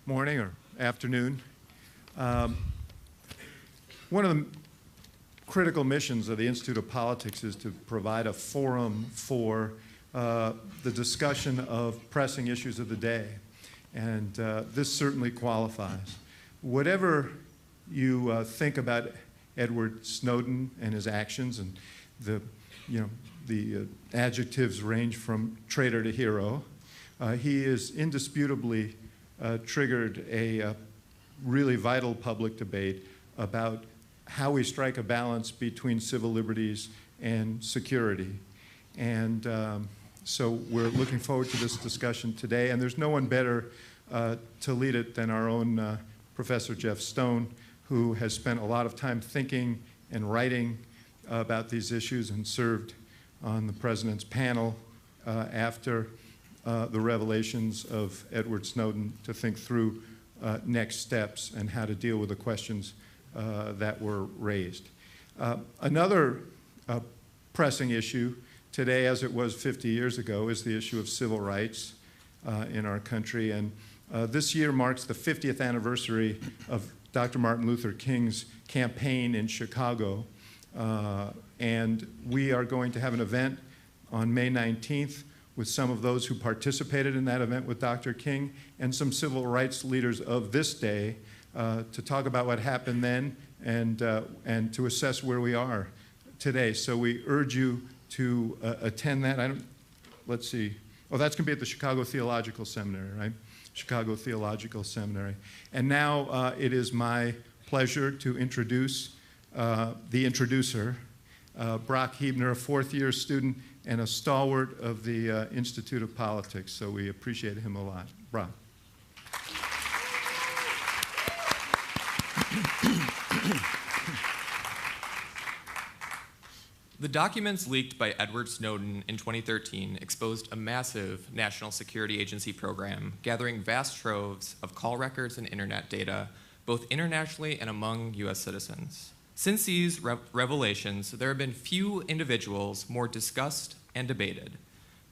morning or afternoon. One of the critical missions of the Institute of Politics is to provide a forum for the discussion of pressing issues of the day. And this certainly qualifies. Whatever you think about Edward Snowden and his actions, and the adjectives range from traitor to hero, he has indisputably triggered a really vital public debate about how we strike a balance between civil liberties and security. And so we're looking forward to this discussion today, and there's no one better to lead it than our own Professor Jeff Stone, who has spent a lot of time thinking and writing about these issues and served on the President's panel after the revelations of Edward Snowden to think through next steps and how to deal with the questions that were raised. Another pressing issue today, as it was 50 years ago, is the issue of civil rights in our country. And this year marks the 50th anniversary of Dr. Martin Luther King's campaign in Chicago. And we are going to have an event on May 19th with some of those who participated in that event with Dr. King and some civil rights leaders of this day to talk about what happened then and to assess where we are today. So we urge you to attend that. Let's see. Oh, that's going to be at the Chicago Theological Seminary, right? Chicago Theological Seminary. And now it is my pleasure to introduce the introducer, Brock Huebner, a fourth-year student and a stalwart of the Institute of Politics. So we appreciate him a lot. Brock. The documents leaked by Edward Snowden in 2013 exposed a massive National Security Agency program gathering vast troves of call records and internet data, both internationally and among US citizens. Since these revelations, there have been few individuals more discussed and debated,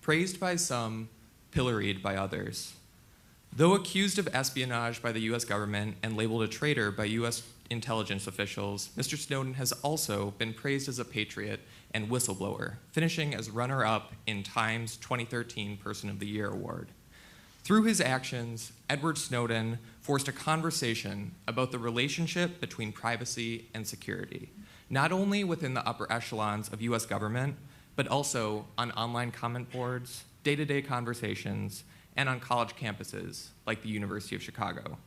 praised by some, pilloried by others. Though accused of espionage by the US government and labeled a traitor by US intelligence officials, Mr. Snowden has also been praised as a patriot and whistleblower, finishing as runner-up in Time's 2013 Person of the Year award. Through his actions, Edward Snowden forced a conversation about the relationship between privacy and security, not only within the upper echelons of US government, but also on online comment boards, day-to-day conversations, and on college campuses like the University of Chicago.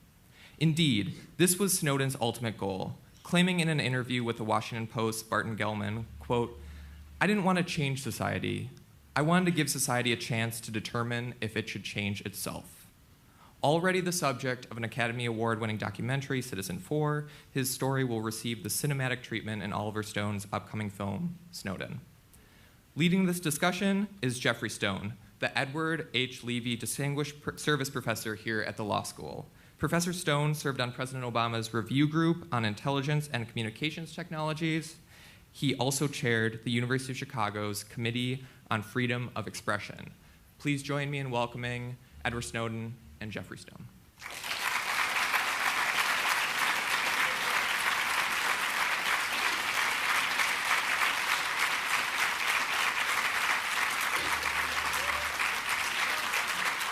Indeed, this was Snowden's ultimate goal, claiming in an interview with the Washington Post's Barton Gellman, quote, "I didn't want to change society. I wanted to give society a chance to determine if it should change itself." Already the subject of an Academy Award-winning documentary, Citizen4, his story will receive the cinematic treatment in Oliver Stone's upcoming film, Snowden. Leading this discussion is Jeffrey Stone, the Edward H. Levy Distinguished Service Professor here at the law school. Professor Stone served on President Obama's review group on intelligence and communications technologies. He also chaired the University of Chicago's Committee on Freedom of Expression. Please join me in welcoming Edward Snowden and Jeffrey Stone.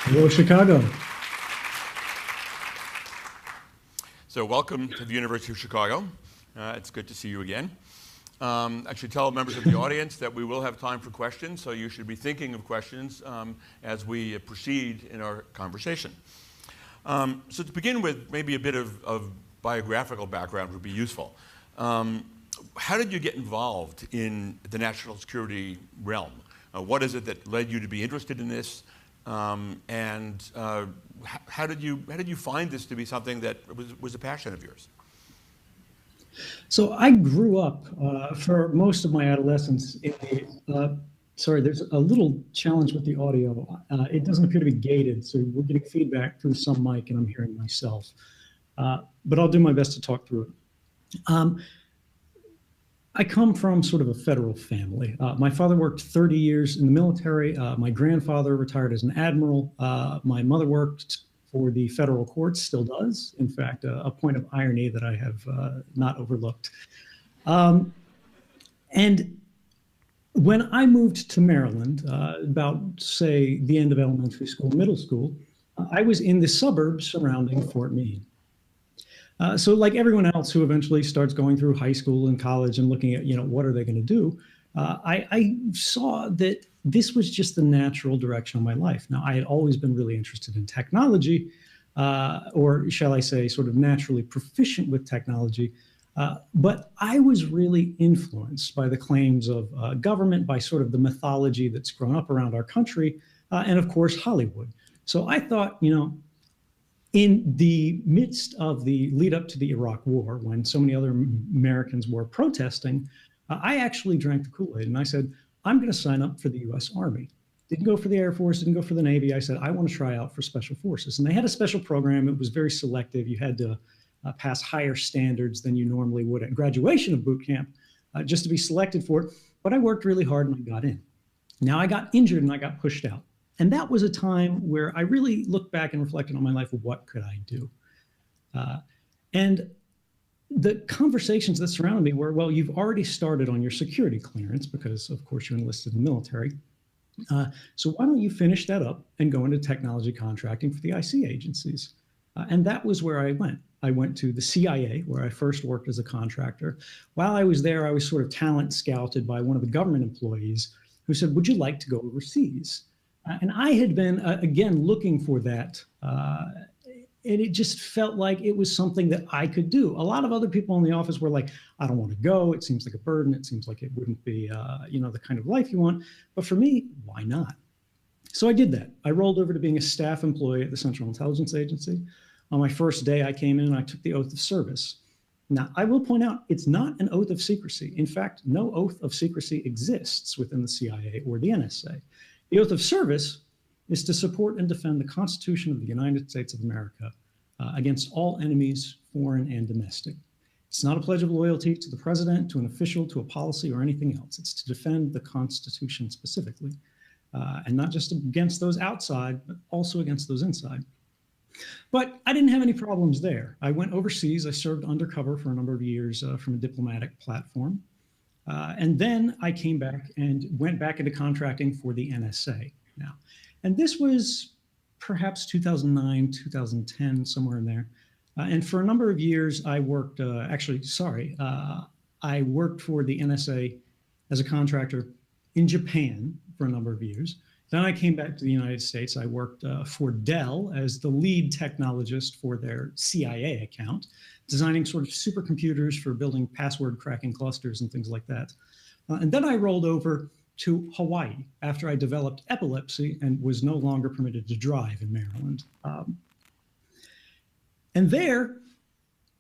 Hello, Chicago. So welcome to the University of Chicago. It's good to see you again. I should tell members of the audience that we will have time for questions, so you should be thinking of questions as we proceed in our conversation. So to begin with, maybe a bit of biographical background would be useful. How did you get involved in the national security realm? What is it that led you to be interested in this? And how did you find this to be something that was a passion of yours? So I grew up for most of my adolescence in the, sorry, there's a little challenge with the audio. It doesn't appear to be gated, so we're getting feedback through some mic and I'm hearing myself. But I'll do my best to talk through it. I come from sort of a federal family. My father worked 30 years in the military. My grandfather retired as an admiral. My mother worked for the federal courts, still does. In fact, a point of irony that I have not overlooked. And when I moved to Maryland, about, say, the end of elementary school, middle school, I was in the suburbs surrounding Fort Meade. So like everyone else who eventually starts going through high school and college and looking at, what are they going to do? I saw that this was just the natural direction of my life. Now, I had always been really interested in technology, or shall I say, sort of naturally proficient with technology. But I was really influenced by the claims of government, by sort of the mythology that's grown up around our country, and of course, Hollywood. So I thought, in the midst of the lead up to the Iraq War, when so many other Americans were protesting, I actually drank the Kool-Aid and I said, I'm going to sign up for the US Army. Didn't go for the Air Force, didn't go for the Navy. I said, I want to try out for Special Forces. And they had a special program. It was very selective. You had to pass higher standards than you normally would at graduation of boot camp just to be selected for it. But I worked really hard and I got in. Now I got injured and I got pushed out. And that was a time where I really looked back and reflected on my life of what could I do? And the conversations that surrounded me were, well, you've already started on your security clearance because, of course, you enlisted in the military. So why don't you finish that up and go into technology contracting for the IC agencies? And that was where I went. I went to the CIA, where I first worked as a contractor. While I was there, I was sort of talent scouted by one of the government employees who said, would you like to go overseas? And I had been, again, looking for that. And it just felt like it was something that I could do. A lot of other people in the office were like, I don't want to go. It seems like a burden. It seems like it wouldn't be, the kind of life you want. But for me, why not? So I did that. I rolled over to being a staff employee at the Central Intelligence Agency. On my first day, I came in and I took the oath of service. Now, I will point out, it's not an oath of secrecy. In fact, no oath of secrecy exists within the CIA or the NSA. The oath of service is to support and defend the Constitution of the United States of America against all enemies, foreign and domestic. It's not a pledge of loyalty to the president, to an official, to a policy, or anything else. It's to defend the Constitution specifically, and not just against those outside, but also against those inside. But I didn't have any problems there. I went overseas. I served undercover for a number of years from a diplomatic platform. And then I came back and went back into contracting for the NSA now. And this was perhaps 2009, 2010, somewhere in there. And for a number of years, I worked, I worked for the NSA as a contractor in Japan for a number of years. Then I came back to the United States. I worked for Dell as the lead technologist for their CIA account, designing sort of supercomputers for building password cracking clusters and things like that. And then I rolled over to Hawaii after I developed epilepsy and was no longer permitted to drive in Maryland. And there,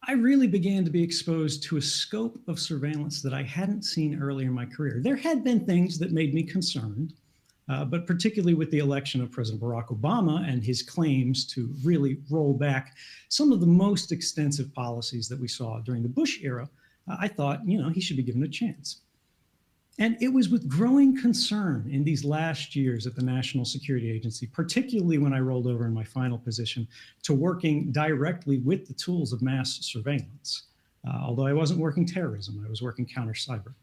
I really began to be exposed to a scope of surveillance that I hadn't seen earlier in my career. There had been things that made me concerned, but particularly with the election of President Barack Obama and his claims to really roll back some of the most extensive policies that we saw during the Bush era, I thought, he should be given a chance. And it was with growing concern in these last years at the National Security Agency, particularly when I rolled over in my final position to working directly with the tools of mass surveillance. Although I wasn't working terrorism, I was working counter cyber.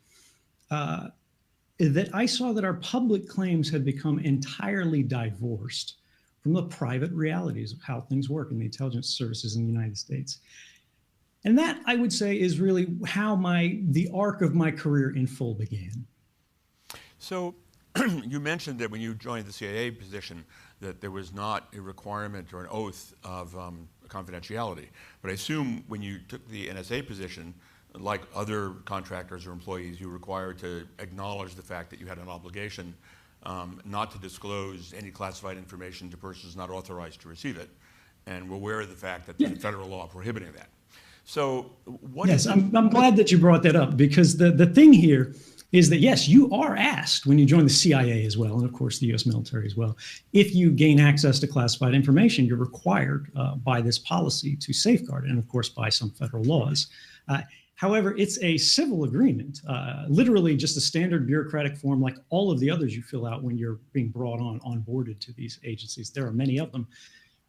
That I saw that our public claims had become entirely divorced from the private realities of how things work in the intelligence services in the United States. And that, I would say, is really how the arc of my career in full began. So you mentioned that when you joined the CIA position that there was not a requirement or an oath of confidentiality. But I assume when you took the NSA position, like other contractors or employees, you were required to acknowledge the fact that you had an obligation not to disclose any classified information to persons not authorized to receive it, and were aware of the fact that there's a federal law prohibiting that. So yes, I'm glad that you brought that up, because the thing here is that, yes, you are asked when you join the CIA as well, and of course the US military as well, if you gain access to classified information, you're required by this policy to safeguard it, and of course by some federal laws. However, it's a civil agreement, literally just a standard bureaucratic form like all of the others you fill out when you're being brought onboarded to these agencies. There are many of them.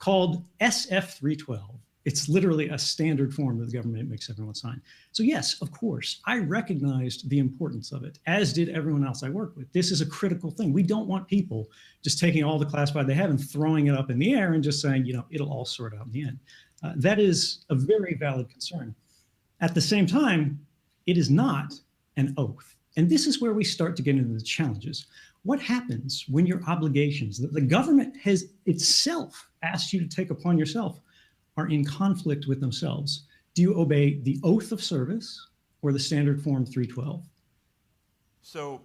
called SF-312. It's literally a standard form that the government makes everyone sign. So yes, of course, I recognized the importance of it, as did everyone else I worked with. This is a critical thing. We don't want people just taking all the classified they have and throwing it up in the air and just saying, you know, it'll all sort out in the end. That is a very valid concern. At the same time, it is not an oath. And this is where we start to get into the challenges. What happens when your obligations that the government has itself asked you to take upon yourself are in conflict with themselves? Do you obey the oath of service or the standard form 312? So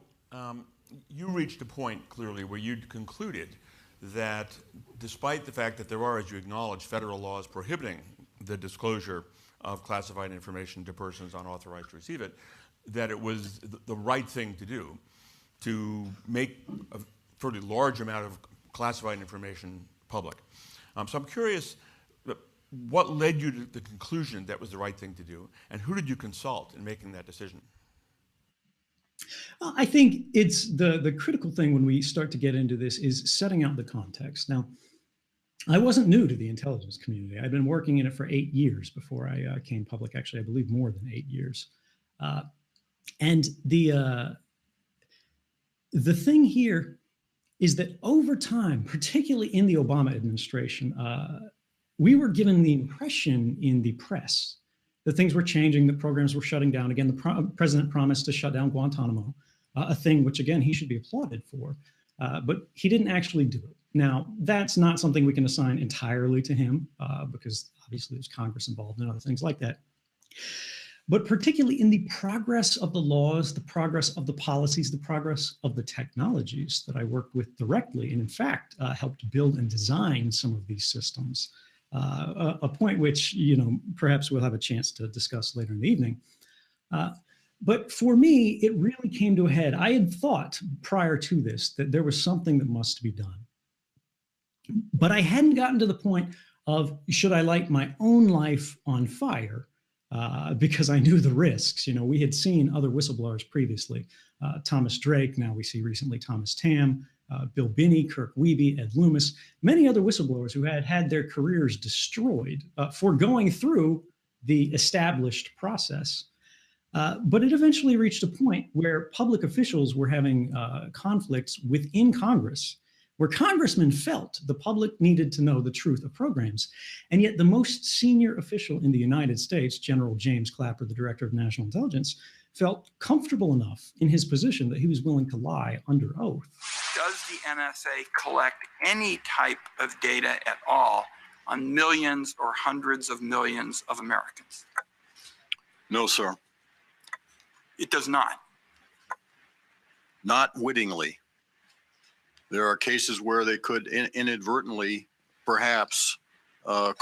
you reached a point clearly where you concluded that despite the fact that there are, as you acknowledge, federal laws prohibiting the disclosure of classified information to persons unauthorized to receive it, that it was the right thing to do to make a fairly large amount of classified information public. So I'm curious, what led you to the conclusion that was the right thing to do, and who did you consult in making that decision? I think it's the critical thing when we start to get into this is setting out the context. Now, I wasn't new to the intelligence community. I'd been working in it for 8 years before I came public. Actually, I believe more than 8 years. And the thing here is that over time, particularly in the Obama administration, we were given the impression in the press that things were changing, that programs were shutting down. Again, the president promised to shut down Guantanamo, a thing which, again, he should be applauded for, but he didn't actually do it. Now, that's not something we can assign entirely to him, because obviously there's Congress involved and other things like that. But particularly in the progress of the laws, the progress of the policies, the progress of the technologies that I worked with directly, and in fact, helped build and design some of these systems, a point which, you know, perhaps we'll have a chance to discuss later in the evening. But for me, it really came to a head. I had thought prior to this that there was something that must be done. But I hadn't gotten to the point of, should I light my own life on fire? Because I knew the risks. You know, we had seen other whistleblowers previously. Thomas Drake, now we see recently Thomas Tam, Bill Binney, Kirk Wiebe, Ed Loomis, many other whistleblowers who had had their careers destroyed for going through the established process. But it eventually reached a point where public officials were having conflicts within Congress, where congressmen felt the public needed to know the truth of programs. And yet the most senior official in the United States, General James Clapper, the Director of National Intelligence, felt comfortable enough in his position that he was willing to lie under oath. Does the NSA collect any type of data at all on millions or hundreds of millions of Americans? No, sir. It does not. Not wittingly. There are cases where they could inadvertently, perhaps,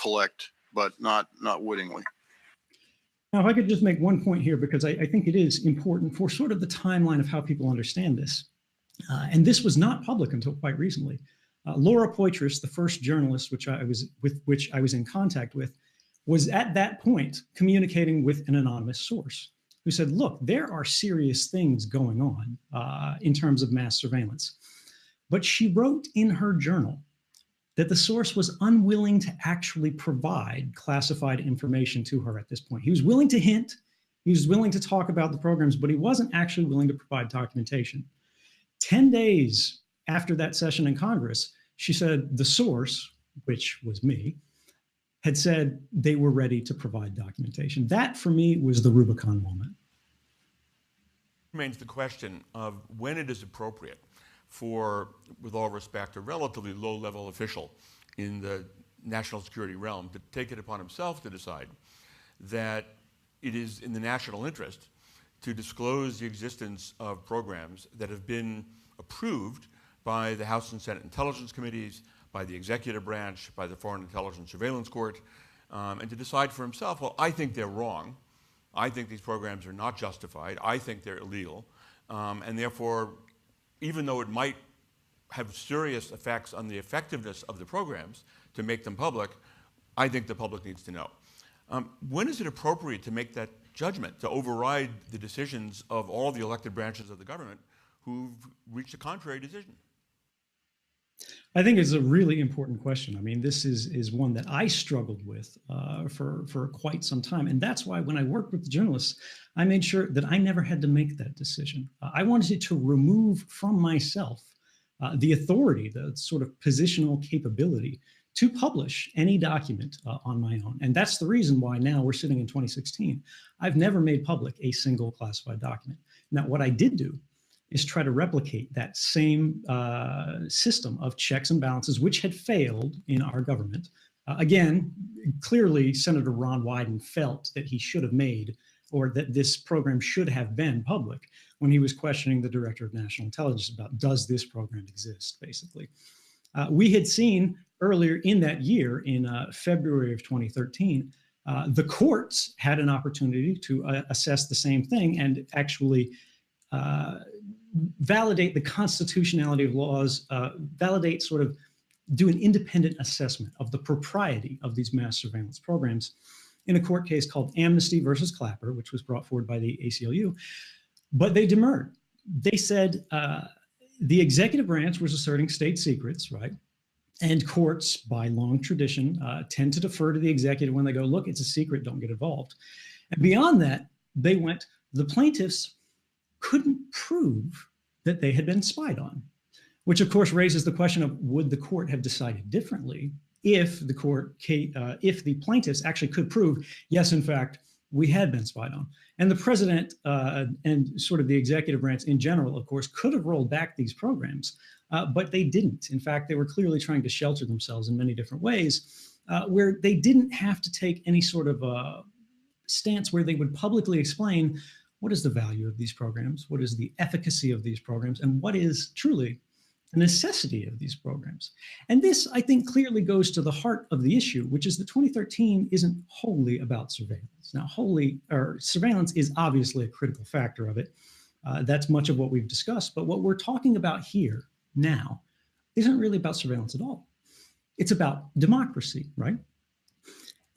collect, but not wittingly. Now, if I could just make one point here, because I think it is important for sort of the timeline of how people understand this. And this was not public until quite recently. Laura Poitras, the first journalist which I was in contact with, was at that point communicating with an anonymous source who said, look, there are serious things going on in terms of mass surveillance. But she wrote in her journal that the source was unwilling to actually provide classified information to her at this point. He was willing to hint, he was willing to talk about the programs, but he wasn't actually willing to provide documentation. 10 days after that session in Congress, she said the source, which was me, had said they were ready to provide documentation. That, for me, was the Rubicon moment. Remains the question of when it is appropriate for, with all respect, a relatively low-level official in the national security realm to take it upon himself to decide that it is in the national interest to disclose the existence of programs that have been approved by the House and Senate Intelligence Committees, by the executive branch, by the Foreign Intelligence Surveillance Court, and to decide for himself, well, I think they're wrong. I think these programs are not justified. I think they're illegal. And therefore, even though it might have serious effects on the effectiveness of the programs to make them public, I think the public needs to know. When is it appropriate to make that judgment, to override the decisions of all the elected branches of the government who've reached a contrary decision? I think it's a really important question. I mean, this is one that I struggled with for quite some time. And that's why when I worked with the journalists, I made sure that I never had to make that decision. I wanted to remove from myself the authority, the sort of positional capability to publish any document on my own. And that's the reason why now we're sitting in 2016. I've never made public a single classified document. Now, what I did do is try to replicate that same system of checks and balances, which had failed in our government. Again, clearly, Senator Ron Wyden felt that he should have made, or that this program should have been public when he was questioning the Director of National Intelligence about, does this program exist, basically. We had seen earlier in that year, in February of 2013, the courts had an opportunity to assess the same thing and actually validate the constitutionality of laws, validate, sort of do an independent assessment of the propriety of these mass surveillance programs in a court case called Amnesty versus Clapper, which was brought forward by the ACLU. But they demurred. They said the executive branch was asserting state secrets, right? And courts, by long tradition, tend to defer to the executive when they go, look, it's a secret, don't get involved. And beyond that, they went, the plaintiffs couldn't prove that they had been spied on, which of course raises the question of, would the court have decided differently if the plaintiffs actually could prove, yes, in fact, we had been spied on. And the president and sort of the executive branch in general, of course, could have rolled back these programs, but they didn't. In fact, they were clearly trying to shelter themselves in many different ways, where they didn't have to take any sort of stance where they would publicly explain what is the value of these programs, what is the efficacy of these programs, and what is truly the necessity of these programs. And this, I think, clearly goes to the heart of the issue, which is that 2013 isn't wholly about surveillance. Now, surveillance is obviously a critical factor of it. That's much of what we've discussed. But what we're talking about here now isn't really about surveillance at all. It's about democracy, right?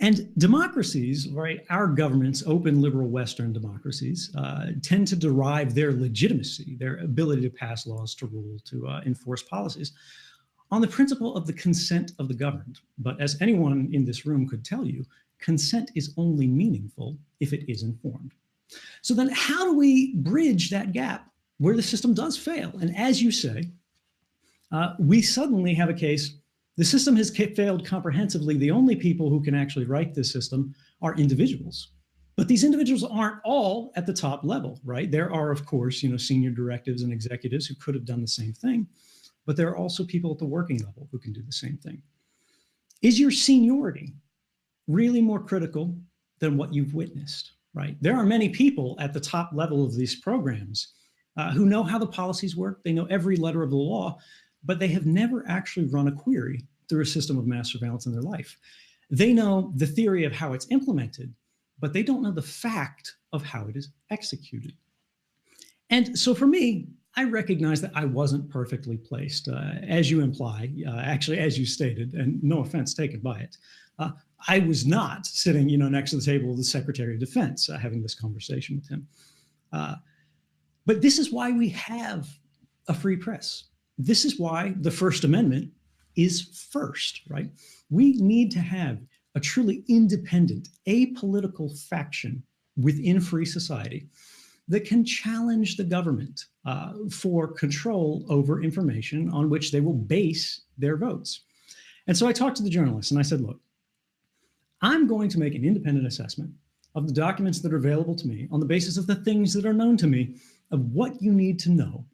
And democracies, right, our governments, open liberal Western democracies, tend to derive their legitimacy, their ability to pass laws, to rule, to enforce policies, on the principle of the consent of the governed. But as anyone in this room could tell you, consent is only meaningful if it is informed. So then how do we bridge that gap where the system does fail? And as you say, we suddenly have a case. The system has failed comprehensively. The only people who can actually write this system are individuals. But these individuals aren't all at the top level, right? There are, of course, senior directives and executives who could have done the same thing, but there are also people at the working level who can do the same thing. Is your seniority really more critical than what you've witnessed, right? There are many people at the top level of these programs who know how the policies work. They know every letter of the law, but they have never actually run a query through a system of mass surveillance in their life. They know the theory of how it's implemented, but they don't know the fact of how it is executed. And so for me, I recognize that I wasn't perfectly placed, as you imply, actually, as you stated, and no offense taken by it. I was not sitting, next to the table of the Secretary of Defense having this conversation with him. But this is why we have a free press. This is why the First Amendment is first, right? We need to have a truly independent, apolitical faction within free society that can challenge the government for control over information on which they will base their votes. And so I talked to the journalists and I said, look, I'm going to make an independent assessment of the documents that are available to me on the basis of the things that are known to me of what you need to know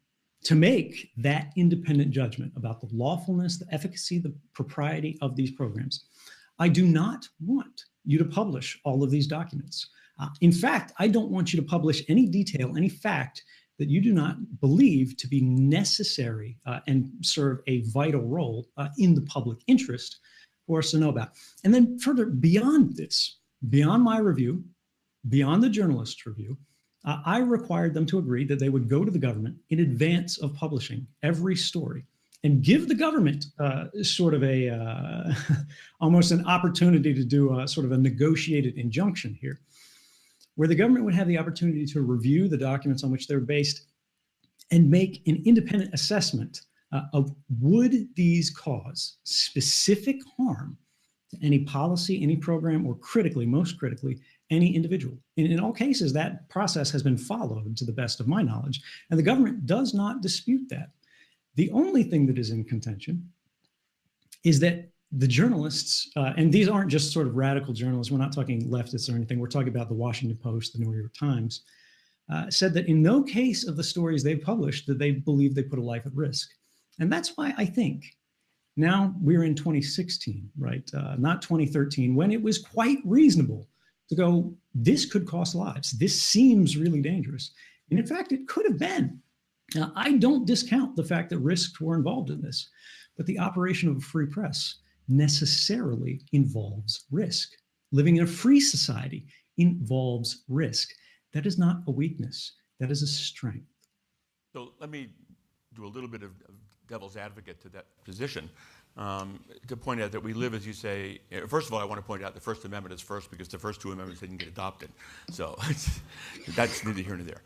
to make that independent judgment about the lawfulness, the efficacy, the propriety of these programs. I do not want you to publish all of these documents. In fact, I don't want you to publish any detail, any fact that you do not believe to be necessary and serve a vital role in the public interest for us to know about. And then further, beyond this, beyond my review, beyond the journalist's review, I required them to agree that they would go to the government in advance of publishing every story and give the government sort of a almost an opportunity to do a sort of a negotiated injunction here, where the government would have the opportunity to review the documents on which they're based and make an independent assessment of would these cause specific harm to any policy, any program, or critically, most critically, any individual. And in all cases, that process has been followed to the best of my knowledge, and the government does not dispute that. The only thing that is in contention is that the journalists, and these aren't just sort of radical journalists, we're not talking leftists or anything, we're talking about the Washington Post, the New York Times, said that in no case of the stories they've published did they believe they put a life at risk. And that's why I think now we're in 2016, right? Not 2013, when it was quite reasonable to go, this could cost lives. This seems really dangerous. And in fact, it could have been. Now, I don't discount the fact that risks were involved in this, but the operation of a free press necessarily involves risk. Living in a free society involves risk. That is not a weakness. That is a strength. So let me do a little bit of devil's advocate to that position, to point out that we live, as you say, first of all, I want to point out the First Amendment is first because the first two amendments didn't get adopted. So that's neither here nor there.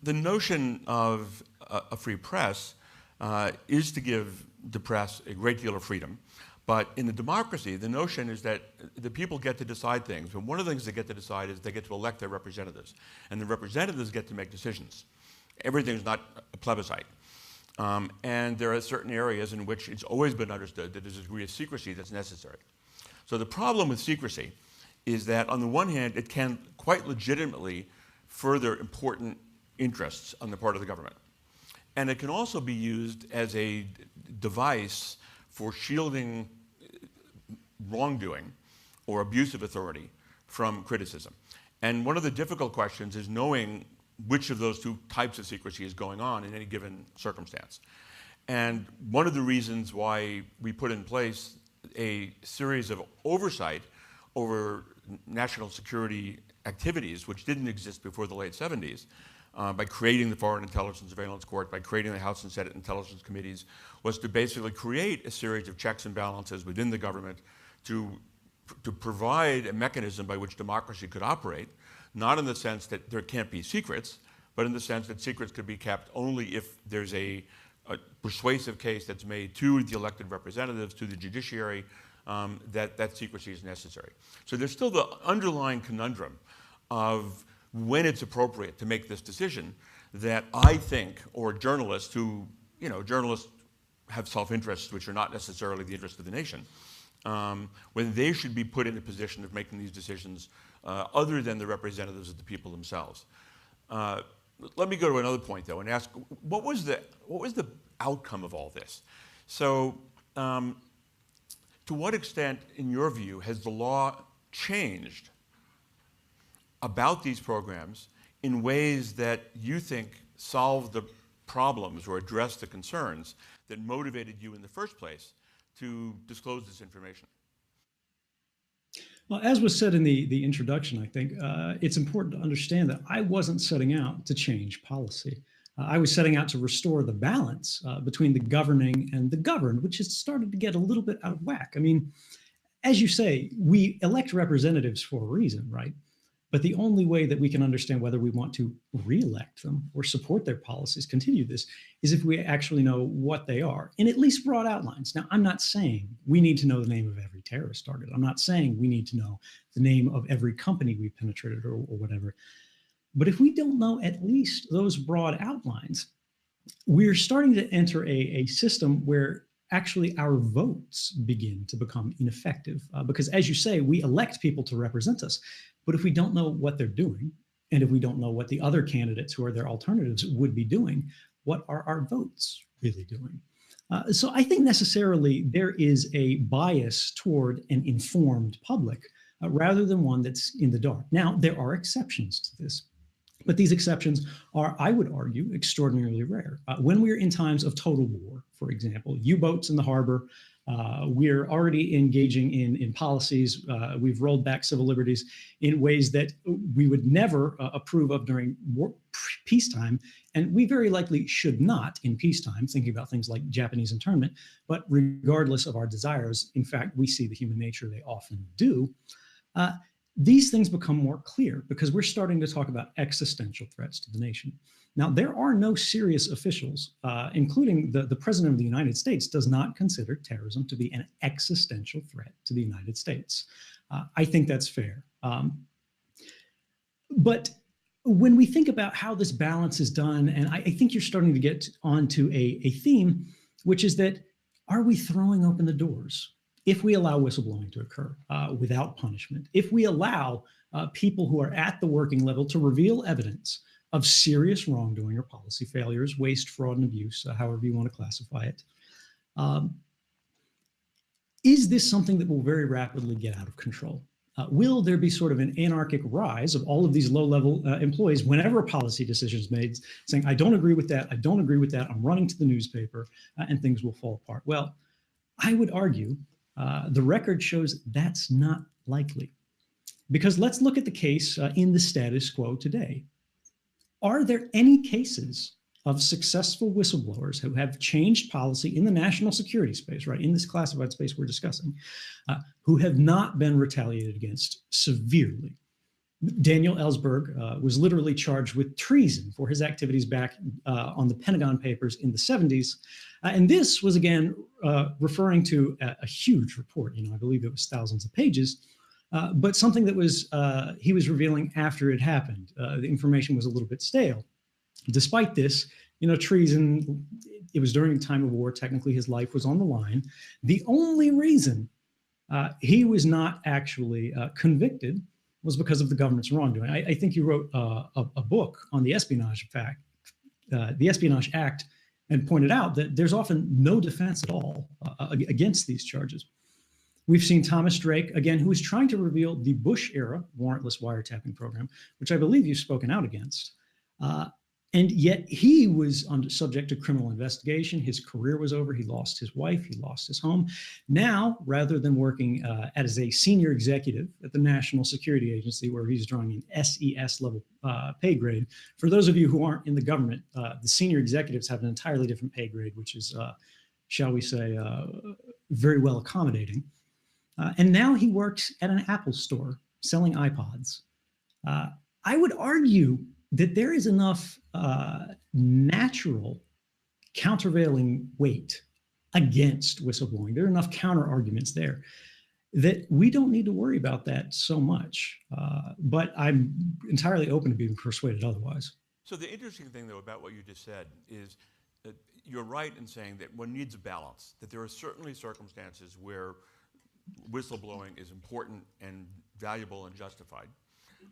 The notion of a free press is to give the press a great deal of freedom. But in the democracy, the notion is that the people get to decide things. And one of the things they get to decide is they get to elect their representatives. And the representatives get to make decisions. Everything's not a plebiscite. And there are certain areas in which it's always been understood that there's a degree of secrecy that's necessary. So the problem with secrecy is that on the one hand, it can quite legitimately further important interests on the part of the government. And it can also be used as a device for shielding wrongdoing or abuse of authority from criticism. And one of the difficult questions is knowing which of those two types of secrecy is going on in any given circumstance. And one of the reasons why we put in place a series of oversight over national security activities, which didn't exist before the late 70s, by creating the Foreign Intelligence Surveillance Court, by creating the House and Senate Intelligence Committees, was to basically create a series of checks and balances within the government to provide a mechanism by which democracy could operate, not in the sense that there can't be secrets, but in the sense that secrets could be kept only if there's a persuasive case that's made to the elected representatives, to the judiciary, that secrecy is necessary. So there's still the underlying conundrum of when it's appropriate to make this decision that I think, or journalists who, journalists have self-interests which are not necessarily the interest of the nation, when they should be put in a position of making these decisions other than the representatives of the people themselves. Let me go to another point though and ask, what was the outcome of all this? So to what extent, in your view, has the law changed about these programs in ways that you think solve the problems or address the concerns that motivated you in the first place to disclose this information? Well, as was said in the introduction, I think it's important to understand that I wasn't setting out to change policy. I was setting out to restore the balance between the governing and the governed, which has started to get a little bit out of whack. I mean, as you say, we elect representatives for a reason, right? But the only way that we can understand whether we want to re-elect them or support their policies, continue this, is if we actually know what they are, in at least broad outlines. Now, I'm not saying we need to know the name of every terrorist target. I'm not saying we need to know the name of every company we penetrated or whatever. But if we don't know at least those broad outlines, we're starting to enter a system where actually our votes begin to become ineffective. Because as you say, we elect people to represent us. But if we don't know what they're doing, and if we don't know what the other candidates who are their alternatives would be doing, what are our votes really doing? So I think necessarily there is a bias toward an informed public rather than one that's in the dark. Now, there are exceptions to this. But these exceptions are, I would argue, extraordinarily rare. When we're in times of total war, for example, U-boats in the harbor, we're already engaging in policies. We've rolled back civil liberties in ways that we would never approve of during peacetime. And we very likely should not in peacetime, thinking about things like Japanese internment. But regardless of our desires, in fact, we see the human nature they often do. these things become more clear because we're starting to talk about existential threats to the nation. Now, there are no serious officials, including the President of the United States, does not consider terrorism to be an existential threat to the United States. I think that's fair. But when we think about how this balance is done, and I think you're starting to get onto a theme, which is that, are we throwing open the doors if we allow whistleblowing to occur without punishment? If we allow people who are at the working level to reveal evidence of serious wrongdoing or policy failures, waste, fraud, and abuse, however you want to classify it, is this something that will very rapidly get out of control? Will there be sort of an anarchic rise of all of these low-level employees whenever a policy decision is made, saying, I don't agree with that, I don't agree with that, I'm running to the newspaper, and things will fall apart? Well, I would argue the record shows that's not likely. Because let's look at the case in the status quo today. Are there any cases of successful whistleblowers who have changed policy in the national security space, right, in this classified space we're discussing, who have not been retaliated against severely? Daniel Ellsberg was literally charged with treason for his activities back on the Pentagon Papers in the 70s. And this was, again, referring to a huge report. I believe it was thousands of pages, but something that was he was revealing after it happened. The information was a little bit stale. Despite this, treason, it was during a time of war. Technically, his life was on the line. The only reason he was not actually convicted was because of the government's wrongdoing. I think you wrote a book on the Espionage Act, and pointed out that there's often no defense at all against these charges. We've seen Thomas Drake, again, who was trying to reveal the Bush-era warrantless wiretapping program, which I believe you've spoken out against. And yet he was subject to criminal investigation. His career was over. He lost his wife. He lost his home. Now, rather than working as a senior executive at the National Security Agency, where he's drawing an SES level pay grade, for those of you who aren't in the government, the senior executives have an entirely different pay grade, which is, shall we say, very well accommodating. And now he works at an Apple store selling iPods. I would argue that there is enough natural countervailing weight against whistleblowing. There are enough counter arguments there that we don't need to worry about that so much. But I'm entirely open to being persuaded otherwise. So the interesting thing, though, about what you just said is that you're right in saying that one needs a balance, that there are certainly circumstances where whistleblowing is important and valuable and justified.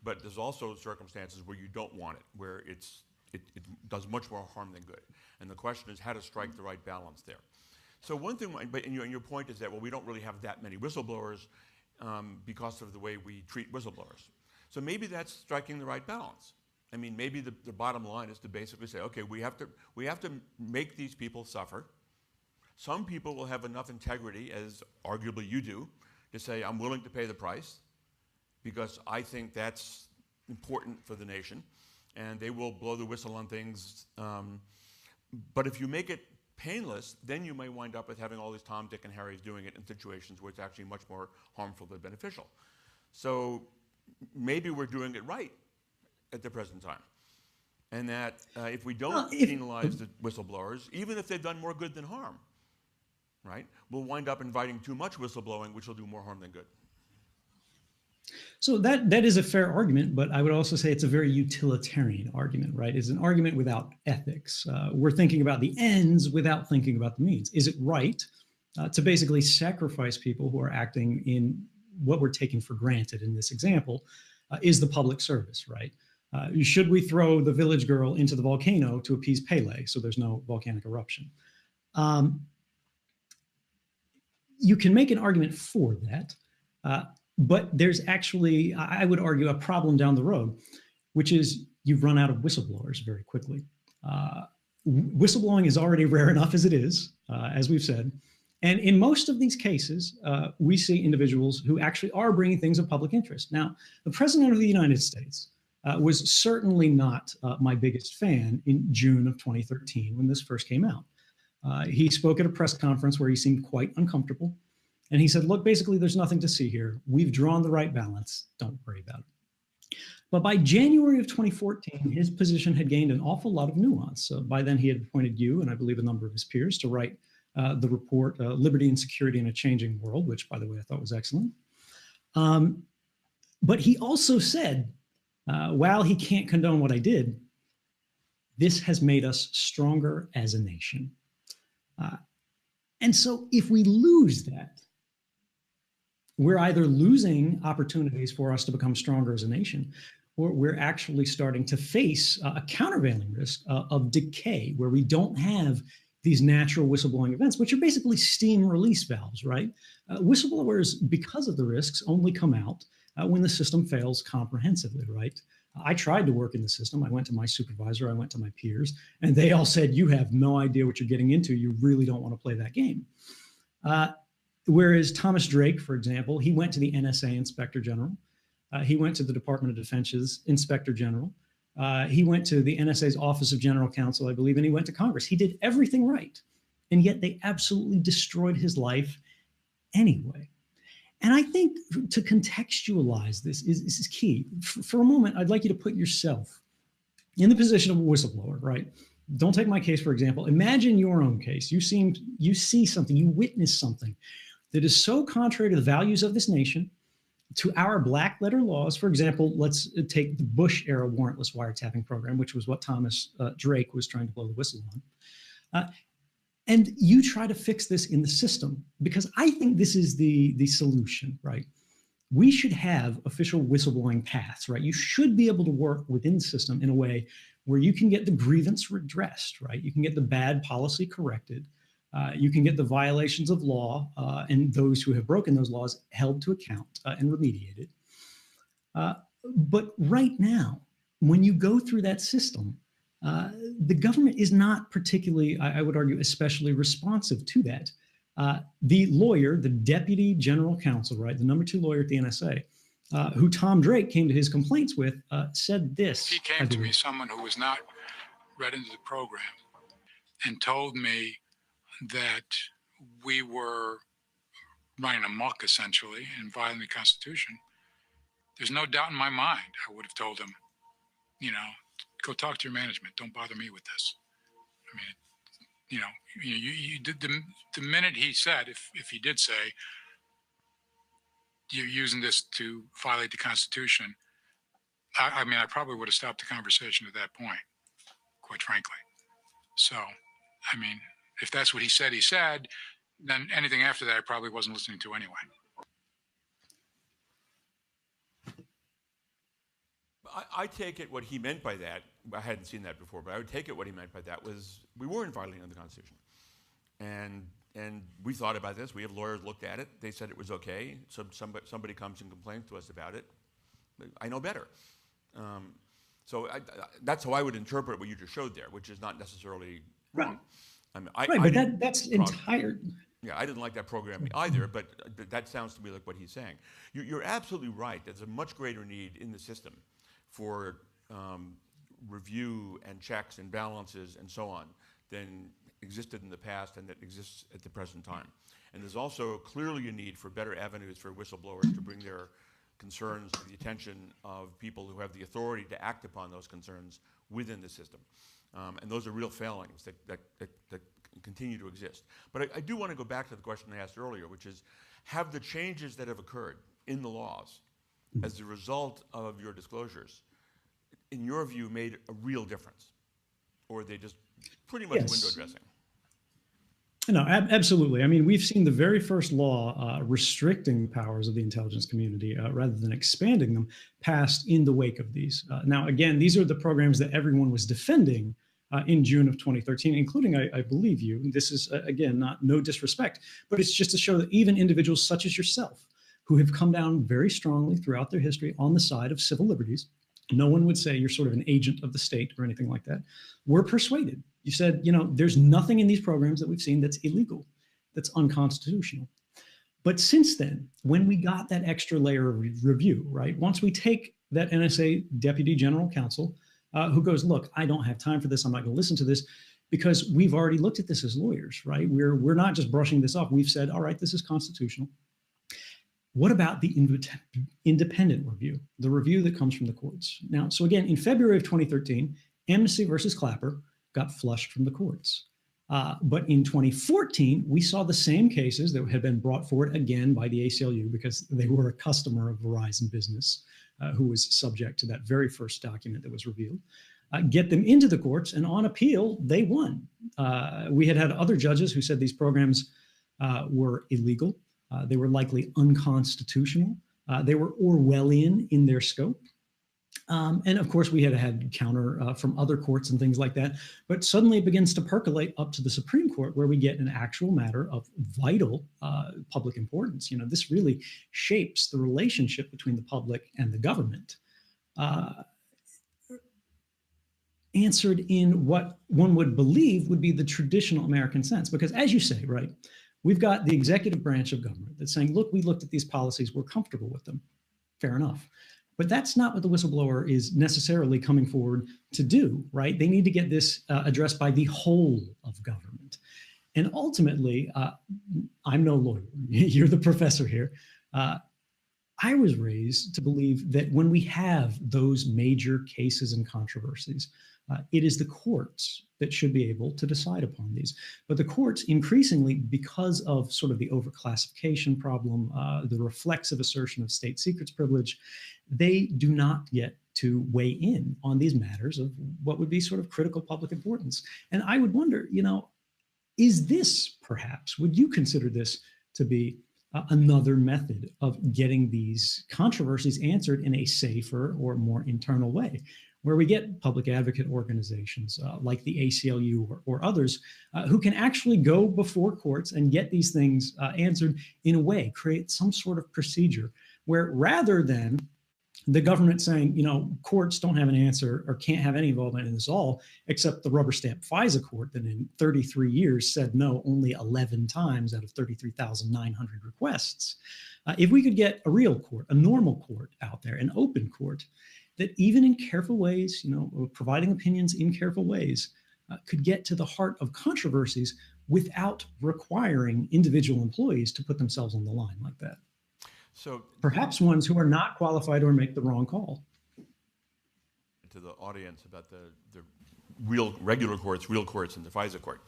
But there's also circumstances where you don't want it, where it does much more harm than good. And the question is how to strike the right balance there. So one thing, and your point is that, well, we don't really have that many whistleblowers because of the way we treat whistleblowers. So maybe that's striking the right balance. I mean, maybe the bottom line is to basically say, okay, we have to make these people suffer. Some people will have enough integrity, as arguably you do, to say, I'm willing to pay the price, because I think that's important for the nation, and they will blow the whistle on things. But if you make it painless, then you may wind up with having all these Tom, Dick, and Harrys doing it in situations where it's actually much more harmful than beneficial. So maybe we're doing it right at the present time. And that if we don't penalize the whistleblowers, even if they've done more good than harm, right, we'll wind up inviting too much whistleblowing, which will do more harm than good. So that is a fair argument, but I would also say it's a very utilitarian argument, right? It's an argument without ethics. We're thinking about the ends without thinking about the means. Is it right to basically sacrifice people who are acting in what we're taking for granted in this example is the public service, right? Should we throw the village girl into the volcano to appease Pele so there's no volcanic eruption? You can make an argument for that. But there's actually, I would argue, a problem down the road, which is you've run out of whistleblowers very quickly. Whistleblowing is already rare enough as it is, as we've said. And in most of these cases, we see individuals who actually are bringing things of public interest. Now, the President of the United States was certainly not my biggest fan in June of 2013 when this first came out. He spoke at a press conference where he seemed quite uncomfortable. And he said, look, basically, there's nothing to see here. We've drawn the right balance. Don't worry But by January of 2014, his position had gained an awful lot of nuance. By then, he had appointed you, and I believe a number of his peers, to write the report, Liberty and Security in a Changing World, which, by the way, I thought was excellent. But he also said, while he can't condone what I did, this has made us stronger as a nation. And so if we lose that, we're either losing opportunities for us to become stronger as a nation, or we're actually starting to face a countervailing risk of decay, where we don't have these natural whistleblowing events, which are basically steam release valves, right? Whistleblowers, because of the risks, only come out when the system fails comprehensively, right? I tried to work in the system. I went to my supervisor, I went to my peers, and they all said, you have no idea what you're getting into. You really don't want to play that game. Whereas Thomas Drake, for example, he went to the NSA Inspector General. He went to the Department of Defense's Inspector General. He went to the NSA's Office of General Counsel, I believe, and he went to Congress. He did everything right. And yet they absolutely destroyed his life anyway. And I think to contextualize this is key. For a moment, I'd like you to put yourself in the position of a whistleblower, right? Don't take my case, for example. Imagine your own case. You see something, you witness something that is so contrary to the values of this nation, to our black letter laws. For example, let's take the Bush era warrantless wiretapping program, which was what Thomas Drake was trying to blow the whistle on. And you try to fix this in the system, because I think this is the solution, right? We should have official whistleblowing paths, right? You should be able to work within the system in a way where you can get the grievance redressed, right? You can get the bad policy corrected. You can get the violations of law and those who have broken those laws held to account and remediated. But right now, when you go through that system, the government is not particularly, I would argue, especially responsive to that. The lawyer, the deputy general counsel, right, the number 2 lawyer at the NSA, who Tom Drake came to his complaints with, said this. He came to me, someone who was not read into the program, and told me that we were running amok, essentially, and violating the Constitution. There's no doubt in my mind, I would have told him, you know, go talk to your management. Don't bother me with this. I mean, you did the minute he said, if he did say, you're using this to violate the Constitution, I mean, I probably would have stopped the conversation at that point, quite frankly. So, I mean, if that's what he said, then anything after that I probably wasn't listening to anyway. I take it what he meant by that, I hadn't seen that before, but I would take it what he meant by that was we weren't violating the Constitution. And we thought about this. We have lawyers looked at it. They said it was okay. So somebody comes and complains to us about it. I know better. So that's how I would interpret what you just showed there, which is not necessarily wrong. I mean, but that's entire. Yeah, I didn't like that program either, but that sounds to me like what he's saying. You're absolutely right. There's a much greater need in the system for review and checks and balances and so on than existed in the past and that exists at the present time. And there's also clearly a need for better avenues for whistleblowers to bring their concerns to the attention of people who have the authority to act upon those concerns within the system. And those are real failings that continue to exist. But I do want to go back to the question I asked earlier, which is, have the changes that have occurred in the laws as a result of your disclosures, in your view, made a real difference? Or are they just pretty much window dressing? No, absolutely. I mean, we've seen the very first law restricting the powers of the intelligence community rather than expanding them passed in the wake of these. Now, again, these are the programs that everyone was defending in June of 2013, including, I believe you. This is, again, no disrespect, but it's just to show that even individuals such as yourself, who have come down very strongly throughout their history on the side of civil liberties, no one would say you're sort of an agent of the state or anything like that, were persuaded. You said, you know, there's nothing in these programs that we've seen that's illegal, that's unconstitutional. But since then, when we got that extra layer of review, right, once we take that NSA Deputy General Counsel who goes, look, I don't have time for this, I'm not going to listen to this, because we've already looked at this as lawyers, right? We're not just brushing this off. We've said, all right, this is constitutional. What about the independent review, the review that comes from the courts? Now, so again, in February of 2013, Amnesty versus Clapper got flushed from the courts. But in 2014, we saw the same cases that had been brought forward again by the ACLU because they were a customer of Verizon Business, who was subject to that very first document that was revealed. Get them into the courts, and on appeal, they won. We had other judges who said these programs were illegal. They were likely unconstitutional. They were Orwellian in their scope. And of course, we had counter from other courts and things like that. But suddenly it begins to percolate up to the Supreme Court, where we get an actual matter of vital public importance. You know, this really shapes the relationship between the public and the government. Answered in what one would believe would be the traditional American sense. Because as you say, right, we've got the executive branch of government that's saying, look, we looked at these policies, we're comfortable with them. Fair enough. But that's not what the whistleblower is necessarily coming forward to do, right? They need to get this addressed by the whole of government. And ultimately, I'm no lawyer. You're the professor here. I was raised to believe that when we have those major cases and controversies, it is the courts that should be able to decide upon these. But the courts increasingly, because of sort of the overclassification problem, the reflexive assertion of state secrets privilege, they do not get to weigh in on these matters of what would be sort of critical public importance. And I would wonder, you know, is this perhaps, would you consider this to be another method of getting these controversies answered in a safer or more internal way, where we get public advocate organizations like the ACLU or others who can actually go before courts and get these things answered in a way, create some sort of procedure where, rather than the government saying, you know, courts don't have an answer or can't have any involvement in this all, except the rubber stamp FISA court that in 33 years said no only 11 times out of 33,900 requests. If we could get a real court, a normal court out there, an open court, that even in careful ways, you know, providing opinions in careful ways, could get to the heart of controversies without requiring individual employees to put themselves on the line like that. So perhaps ones who are not qualified or make the wrong call. To the audience about the real regular courts, and the FISA court.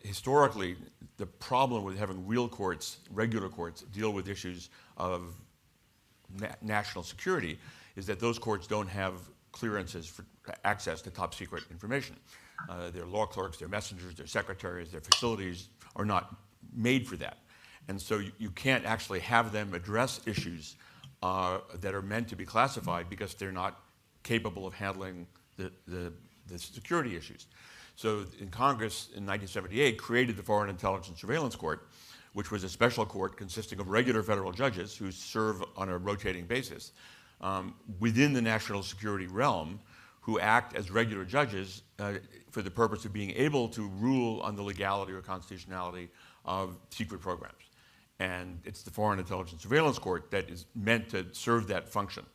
Historically, the problem with having real courts, regular courts, deal with issues of national security is that those courts don't have clearances for access to top secret information. Their law clerks, their messengers, their secretaries, their facilities are not made for that. And so you can't actually have them address issues that are meant to be classified because they're not capable of handling the security issues. So in Congress in 1978 created the Foreign Intelligence Surveillance Court, which was a special court consisting of regular federal judges who serve on a rotating basis within the national security realm, who act as regular judges for the purpose of being able to rule on the legality or constitutionality of secret programs. And it's the Foreign Intelligence Surveillance Court that is meant to serve that function.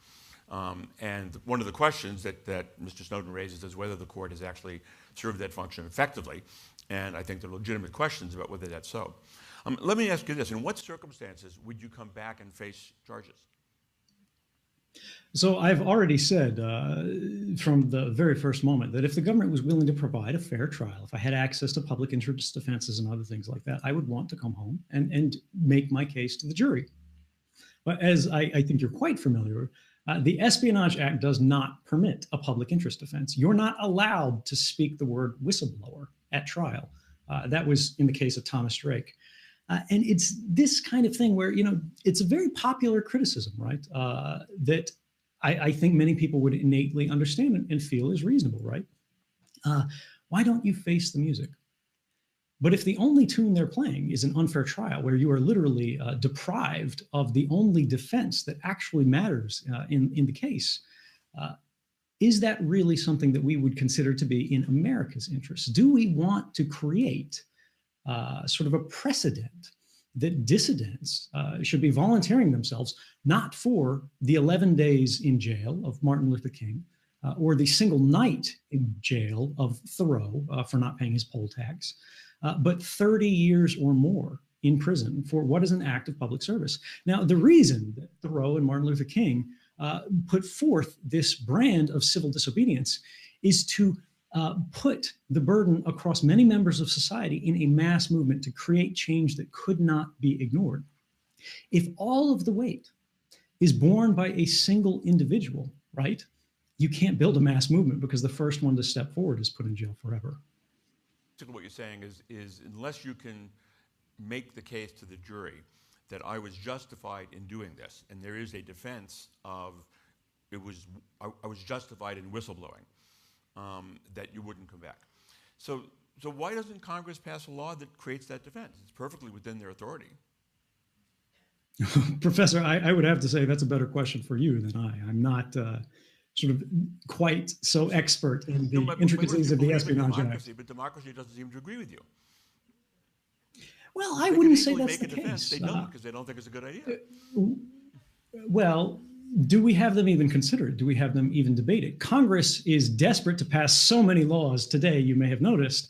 And one of the questions that Mr. Snowden raises is whether the court has actually served that function effectively. And I think there are legitimate questions about whether that's so. Let me ask you this. In what circumstances would you come back and face charges? So I've already said from the very first moment that if the government was willing to provide a fair trial, if I had access to public interest defenses and other things like that, I would want to come home and make my case to the jury. But as I think you're quite familiar, the Espionage Act does not permit a public interest defense. You're not allowed to speak the word whistleblower at trial. That was in the case of Thomas Drake. And it's this kind of thing where, you know, it's a very popular criticism, right? That I think many people would innately understand and feel is reasonable, right? Why don't you face the music? But if the only tune they're playing is an unfair trial where you are literally deprived of the only defense that actually matters in the case, is that really something that we would consider to be in America's interest? Do we want to create sort of a precedent that dissidents should be volunteering themselves, not for the 11 days in jail of Martin Luther King, or the single night in jail of Thoreau for not paying his poll tax, but 30 years or more in prison for what is an act of public service. Now, the reason that Thoreau and Martin Luther King put forth this brand of civil disobedience is to put the burden across many members of society in a mass movement to create change that could not be ignored. If all of the weight is borne by a single individual, right, you can't build a mass movement because the first one to step forward is put in jail forever. What you're saying is unless you can make the case to the jury that I was justified in doing this, and there is a defense of I was justified in whistleblowing, that you wouldn't come back. So why doesn't Congress pass a law that creates that defense? It's perfectly within their authority. Professor, I would have to say that's a better question for you than I. I'm not sort of quite so expert in the intricacies of the Espionage Act. But democracy doesn't seem to agree with you. Well, I wouldn't say that's the defense. case. They don't, because they don't think it's a good idea. Well, do we have them even consider it? Do we have them even debate it? Congress is desperate to pass so many laws today, you may have noticed,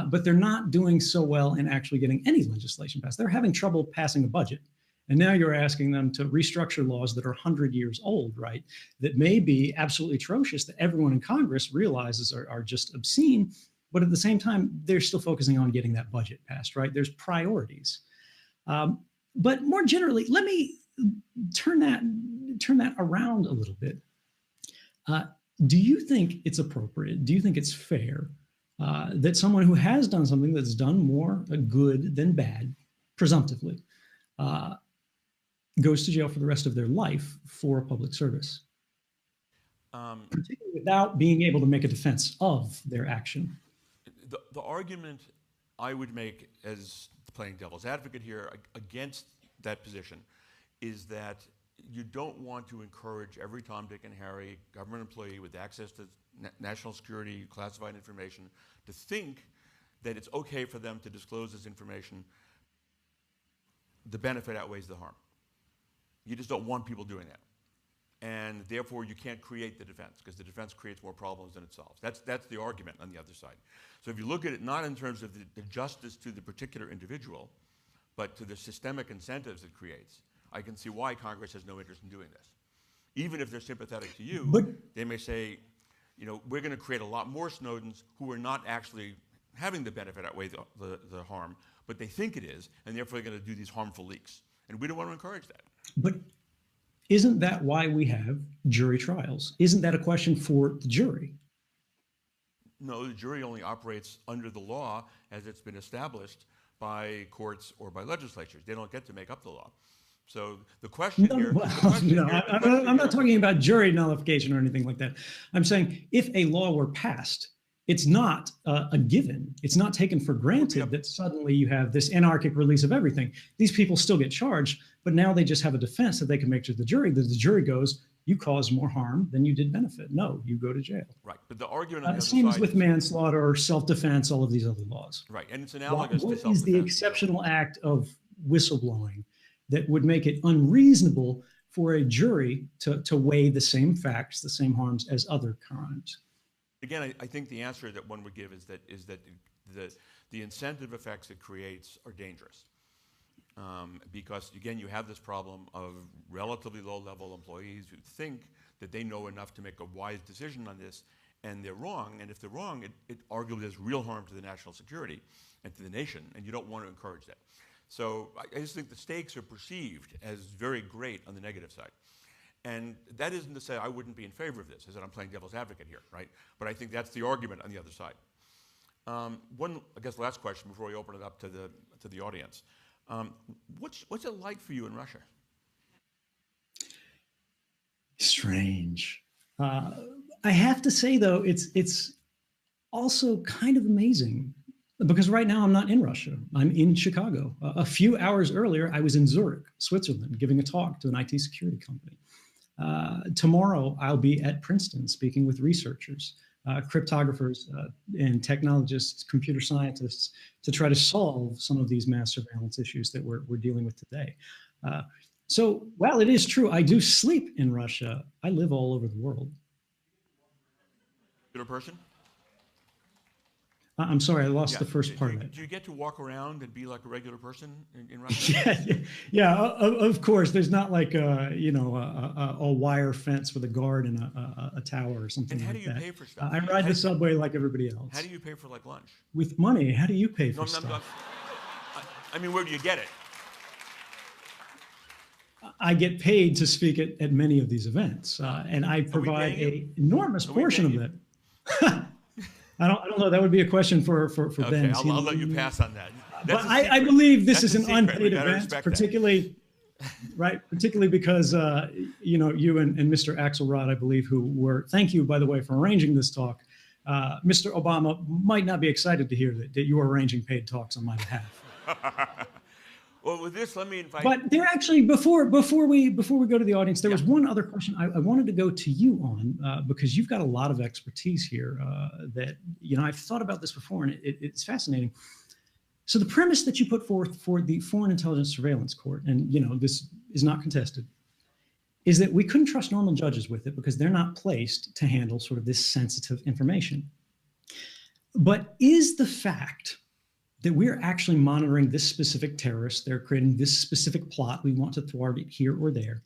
but they're not doing so well in actually getting any legislation passed. They're having trouble passing a budget. And now you're asking them to restructure laws that are 100 years old, right? That may be absolutely atrocious, that everyone in Congress realizes are just obscene. But at the same time, they're still focusing on getting that budget passed, right? There's priorities. But more generally, let me turn that around a little bit. Do you think it's appropriate? Do you think it's fair that someone who has done something that's done more good than bad, presumptively, goes to jail for the rest of their life for public service, particularly without being able to make a defense of their action? The argument I would make as playing devil's advocate here against that position is that you don't want to encourage every Tom, Dick, and Harry government employee with access to national security classified information to think that it's okay for them to disclose this information. The benefit outweighs the harm. You just don't want people doing that. And therefore, you can't create the defense, because the defense creates more problems than it solves. That's the argument on the other side. So if you look at it not in terms of the justice to the particular individual, but to the systemic incentives it creates, I can see why Congress has no interest in doing this. Even if they're sympathetic to you, they may say, we're going to create a lot more Snowdens who are not actually having the benefit outweigh the harm, but they think it is, and therefore they're going to do these harmful leaks. And we don't want to encourage that. But isn't that why we have jury trials? Isn't that a question for the jury? No, the jury only operates under the law as it's been established by courts or by legislatures. They don't get to make up the law. So the question here... I'm not talking about jury nullification or anything like that. I'm saying if a law were passed, it's not a given. It's not taken for granted that suddenly you have this anarchic release of everything. These people still get charged, but now they just have a defense that they can make to the jury, that the jury goes, you caused more harm than you did benefit. No, you go to jail. Right, but the argument on the other same side as with manslaughter, self-defense, all of these other laws. Right, and it's analogous to self-defense. What is the exceptional act of whistleblowing that would make it unreasonable for a jury to weigh the same facts, the same harms as other crimes? Again, I think the answer that one would give is that the incentive effects it creates are dangerous. Because, again, you have this problem of relatively low-level employees who think that they know enough to make a wise decision on this, and they're wrong. And if they're wrong, it arguably does real harm to the national security and to the nation, and you don't want to encourage that. So I just think the stakes are perceived as very great on the negative side. And that isn't to say I wouldn't be in favor of this, as that I'm playing devil's advocate here, right? But I think that's the argument on the other side. One, I guess, last question before we open it up to the audience. What's it like for you in Russia? Strange. I have to say, though, it's also kind of amazing, because right now I'm not in Russia. I'm in Chicago. A few hours earlier, I was in Zurich, Switzerland, giving a talk to an IT security company. Tomorrow, I'll be at Princeton speaking with researchers, cryptographers, and technologists, computer scientists, to try to solve some of these mass surveillance issues that we're dealing with today. So while it is true, I do sleep in Russia, I live all over the world. You're a person? I'm sorry, I lost Yeah. the first part of Do it. you get to walk around and be like a regular person in Russia? Yeah, of course. There's not like a wire fence with a guard and a tower or something And how like do you that. pay for stuff? I ride the subway like everybody else. How do you pay for like lunch? With money. How do you pay for No, stuff? I mean, where do you get it? I get paid to speak at many of these events, and I provide an enormous portion of it. I don't know. That would be a question for Okay, Ben. I'll let you pass on that. But I believe this That's is a an secret. We unpaid gotta event, respect that. particularly because you and Mr. Axelrod, I believe, thank you, by the way, for arranging this talk. Mr. Obama might not be excited to hear that you are arranging paid talks on my behalf. Well, with this, let me invite. But there actually, before we go to the audience, there was one other question I wanted to go to you on because you've got a lot of expertise here. That I've thought about this before, and it's fascinating. So the premise that you put forth for the Foreign Intelligence Surveillance Court, and this is not contested, is that we couldn't trust normal judges with it because they're not placed to handle sort of this sensitive information. But is the fact that we're actually monitoring this specific terrorist, they're creating this specific plot, we want to thwart it here or there,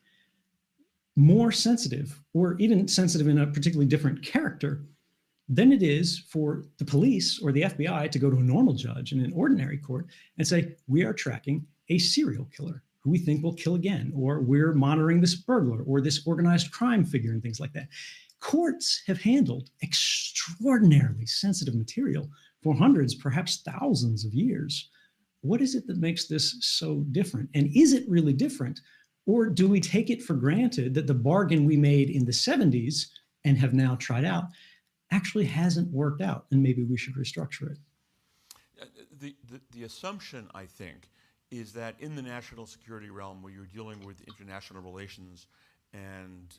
more sensitive, or even sensitive in a particularly different character, than it is for the police or the FBI to go to a normal judge in an ordinary court and say, we are tracking a serial killer who we think will kill again, or we're monitoring this burglar or this organized crime figure and things like that. Courts have handled extraordinarily sensitive material for hundreds, perhaps thousands of years. What is it that makes this so different? And is it really different? Or do we take it for granted that the bargain we made in the 70s and have now tried out actually hasn't worked out, and maybe we should restructure it? The assumption, I think, is that in the national security realm, where you're dealing with international relations and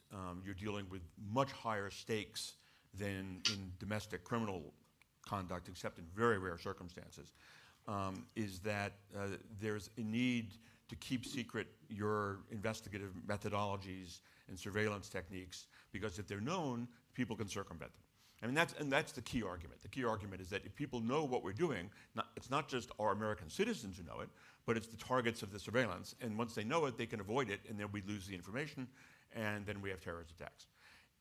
you're dealing with much higher stakes than in domestic criminal conduct, except in very rare circumstances, is that there's a need to keep secret your investigative methodologies and surveillance techniques, because if they're known, people can circumvent them. I mean, that's the key argument. The key argument is that if people know what we're doing, it's not just our American citizens who know it, but it's the targets of the surveillance. And once they know it, they can avoid it, and then we lose the information, and then we have terrorist attacks.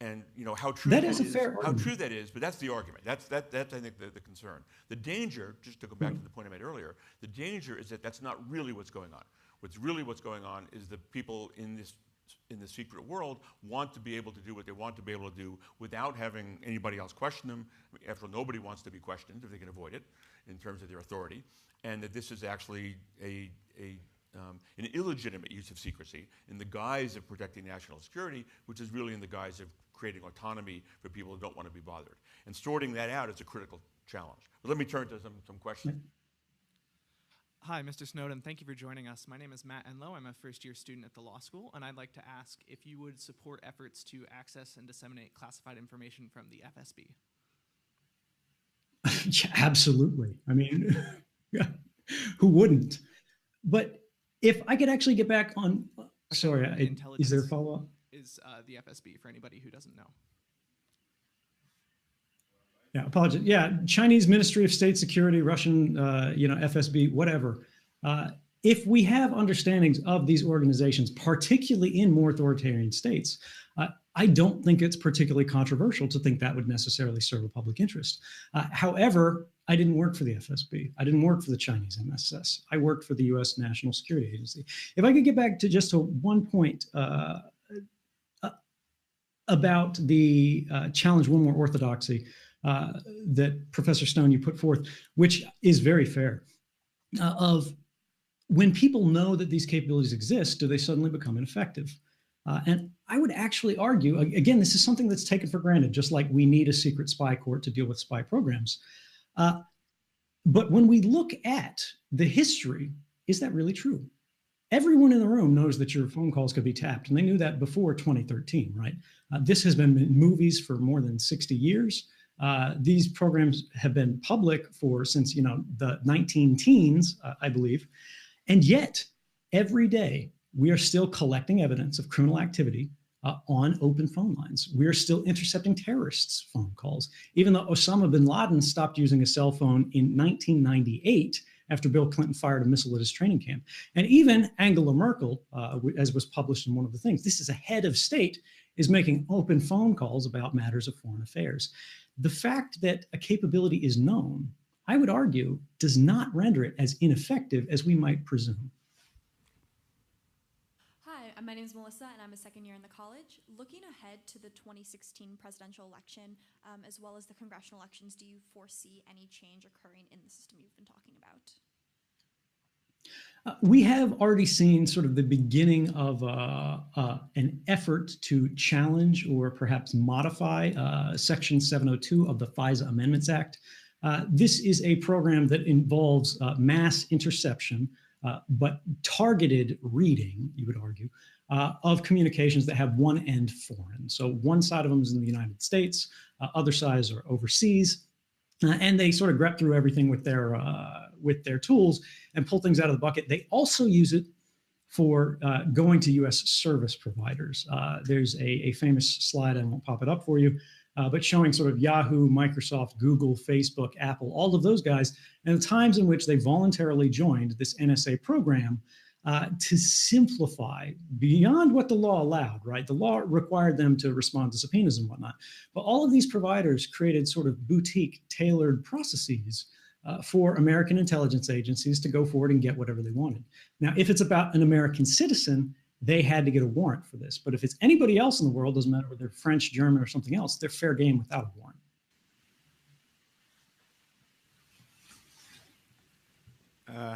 And how true that is a fair argument. How true that is, but that's the argument. That's I think the concern. The danger, just to go back to the point I made earlier, the danger is that that's not really what's going on. What's going on is the people in the secret world want to be able to do what they want to be able to do without having anybody else question them. I mean, after all, nobody wants to be questioned if they can avoid it in terms of their authority, and that this is actually an illegitimate use of secrecy in the guise of protecting national security, which is really in the guise of creating autonomy for people who don't want to be bothered. And sorting that out is a critical challenge. But let me turn to some questions. Hi, Mr. Snowden. Thank you for joining us. My name is Matt Enlow. I'm a first-year student at the law school, and I'd like to ask if you would support efforts to access and disseminate classified information from the FSB. Yeah, absolutely. I mean, who wouldn't? But if I could actually get back on, sorry, is there a follow-up? Is the FSB, for anybody who doesn't know. Yeah, apologies. Yeah, Chinese Ministry of State Security, Russian, FSB, whatever. If we have understandings of these organizations, particularly in more authoritarian states, I don't think it's particularly controversial to think that would necessarily serve a public interest. However, I didn't work for the FSB. I didn't work for the Chinese MSS. I worked for the U.S. National Security Agency. If I could get back to just one point about the challenge one more orthodoxy that Professor Stone, you put forth, which is very fair, of when people know that these capabilities exist, do they suddenly become ineffective? And I would actually argue, again, this is something that's taken for granted, just like we need a secret spy court to deal with spy programs. But when we look at the history, is that really true? Everyone in the room knows that your phone calls could be tapped, and they knew that before 2013, right? This has been in movies for more than 60 years. These programs have been public since the 19-teens, I believe. And yet, every day, we are still collecting evidence of criminal activity on open phone lines. We're still intercepting terrorists' phone calls, even though Osama bin Laden stopped using a cell phone in 1998 after Bill Clinton fired a missile at his training camp. And even Angela Merkel, as was published in one of the things, this is a head of state, is making open phone calls about matters of foreign affairs. The fact that a capability is known, I would argue, does not render it as ineffective as we might presume. Hi, my name is Melissa, and I'm a second year in the college. Looking ahead to the 2016 presidential election, as well as the congressional elections, do you foresee any change occurring in the system you've been talking about? We have already seen sort of the beginning of an effort to challenge or perhaps modify Section 702 of the FISA Amendments Act. This is a program that involves mass interception, but targeted reading, you would argue, of communications that have one end foreign. So one side of them is in the United States, other sides are overseas, and they sort of grep through everything with their tools and pull things out of the bucket. They also use it for going to U.S. service providers. There's a famous slide, I won't pop it up for you, but showing sort of Yahoo, Microsoft, Google, Facebook, Apple, all of those guys, and the times in which they voluntarily joined this NSA program to simplify beyond what the law allowed, right? The law required them to respond to subpoenas and whatnot. But all of these providers created sort of boutique tailored processes for American intelligence agencies to go forward and get whatever they wanted. Now, if it's about an American citizen, they had to get a warrant for this. But if it's anybody else in the world, doesn't matter whether they're French, German, or something else, they're fair game without a warrant.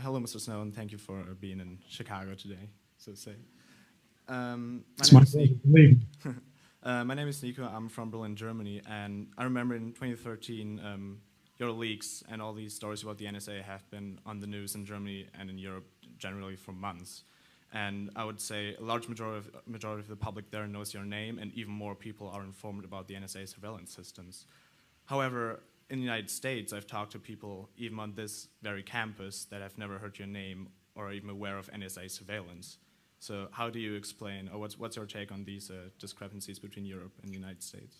Hello, Mr. Snowden. Thank you for being in Chicago today, so to say. My name is Nico. I'm from Berlin, Germany, and I remember in 2013, your leaks and all these stories about the NSA have been on the news in Germany and in Europe generally for months. And I would say a large majority of the public there knows your name, and even more people are informed about the NSA surveillance systems. However, in the United States, I've talked to people, even on this very campus, that have never heard your name or are even aware of NSA surveillance. So how do you explain, or what's your take on these discrepancies between Europe and the United States?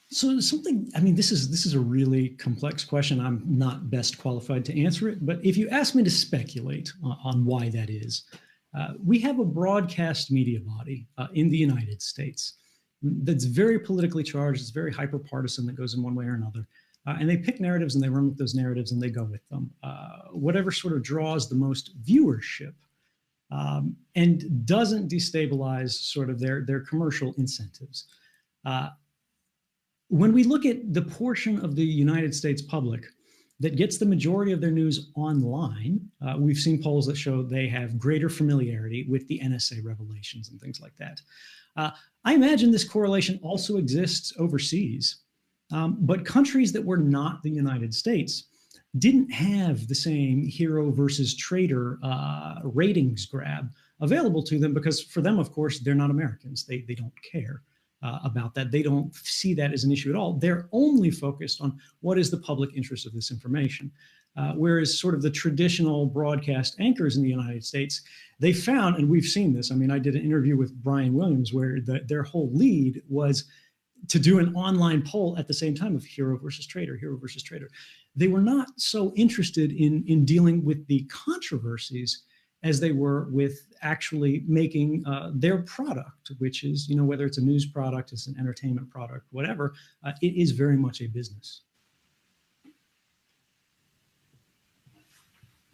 So something, I mean, this is a really complex question. I'm not best qualified to answer it, but if you ask me to speculate on why that is, we have a broadcast media body in the United States that's very politically charged, it's very hyper-partisan, that goes in one way or another. And they pick narratives and they run with those narratives and they go with them. Whatever sort of draws the most viewership and doesn't destabilize sort of their commercial incentives. When we look at the portion of the United States public that gets the majority of their news online, we've seen polls that show they have greater familiarity with the NSA revelations and things like that. I imagine this correlation also exists overseas, but countries that were not the United States didn't have the same hero versus traitor ratings grab available to them, because for them, of course, they're not Americans. They don't care about that. They don't see that as an issue at all. They're only focused on what is the public interest of this information. Whereas sort of the traditional broadcast anchors in the United States, they found, and we've seen this, I mean, I did an interview with Brian Williams where their whole lead was to do an online poll at the same time of hero versus traitor, hero versus traitor. They were not so interested in dealing with the controversies as they were with actually making their product, which is, you know, whether it's a news product, it's an entertainment product, whatever, it is very much a business.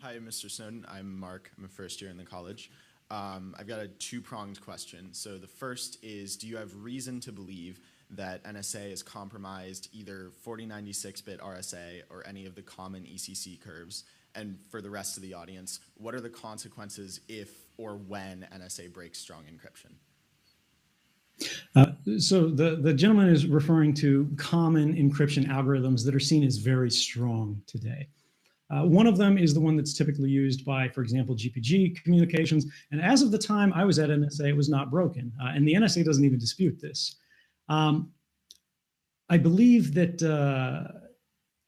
Hi, Mr. Snowden. I'm Mark. I'm a first year in the college. I've got a two-pronged question. So the first is, do you have reason to believe that NSA has compromised either 4096-bit RSA or any of the common ECC curves? And for the rest of the audience, what are the consequences if or when NSA breaks strong encryption? So the gentleman is referring to common encryption algorithms that are seen as very strong today. One of them is the one that's typically used by, for example, GPG communications. And as of the time I was at NSA, it was not broken. And the NSA doesn't even dispute this. I believe that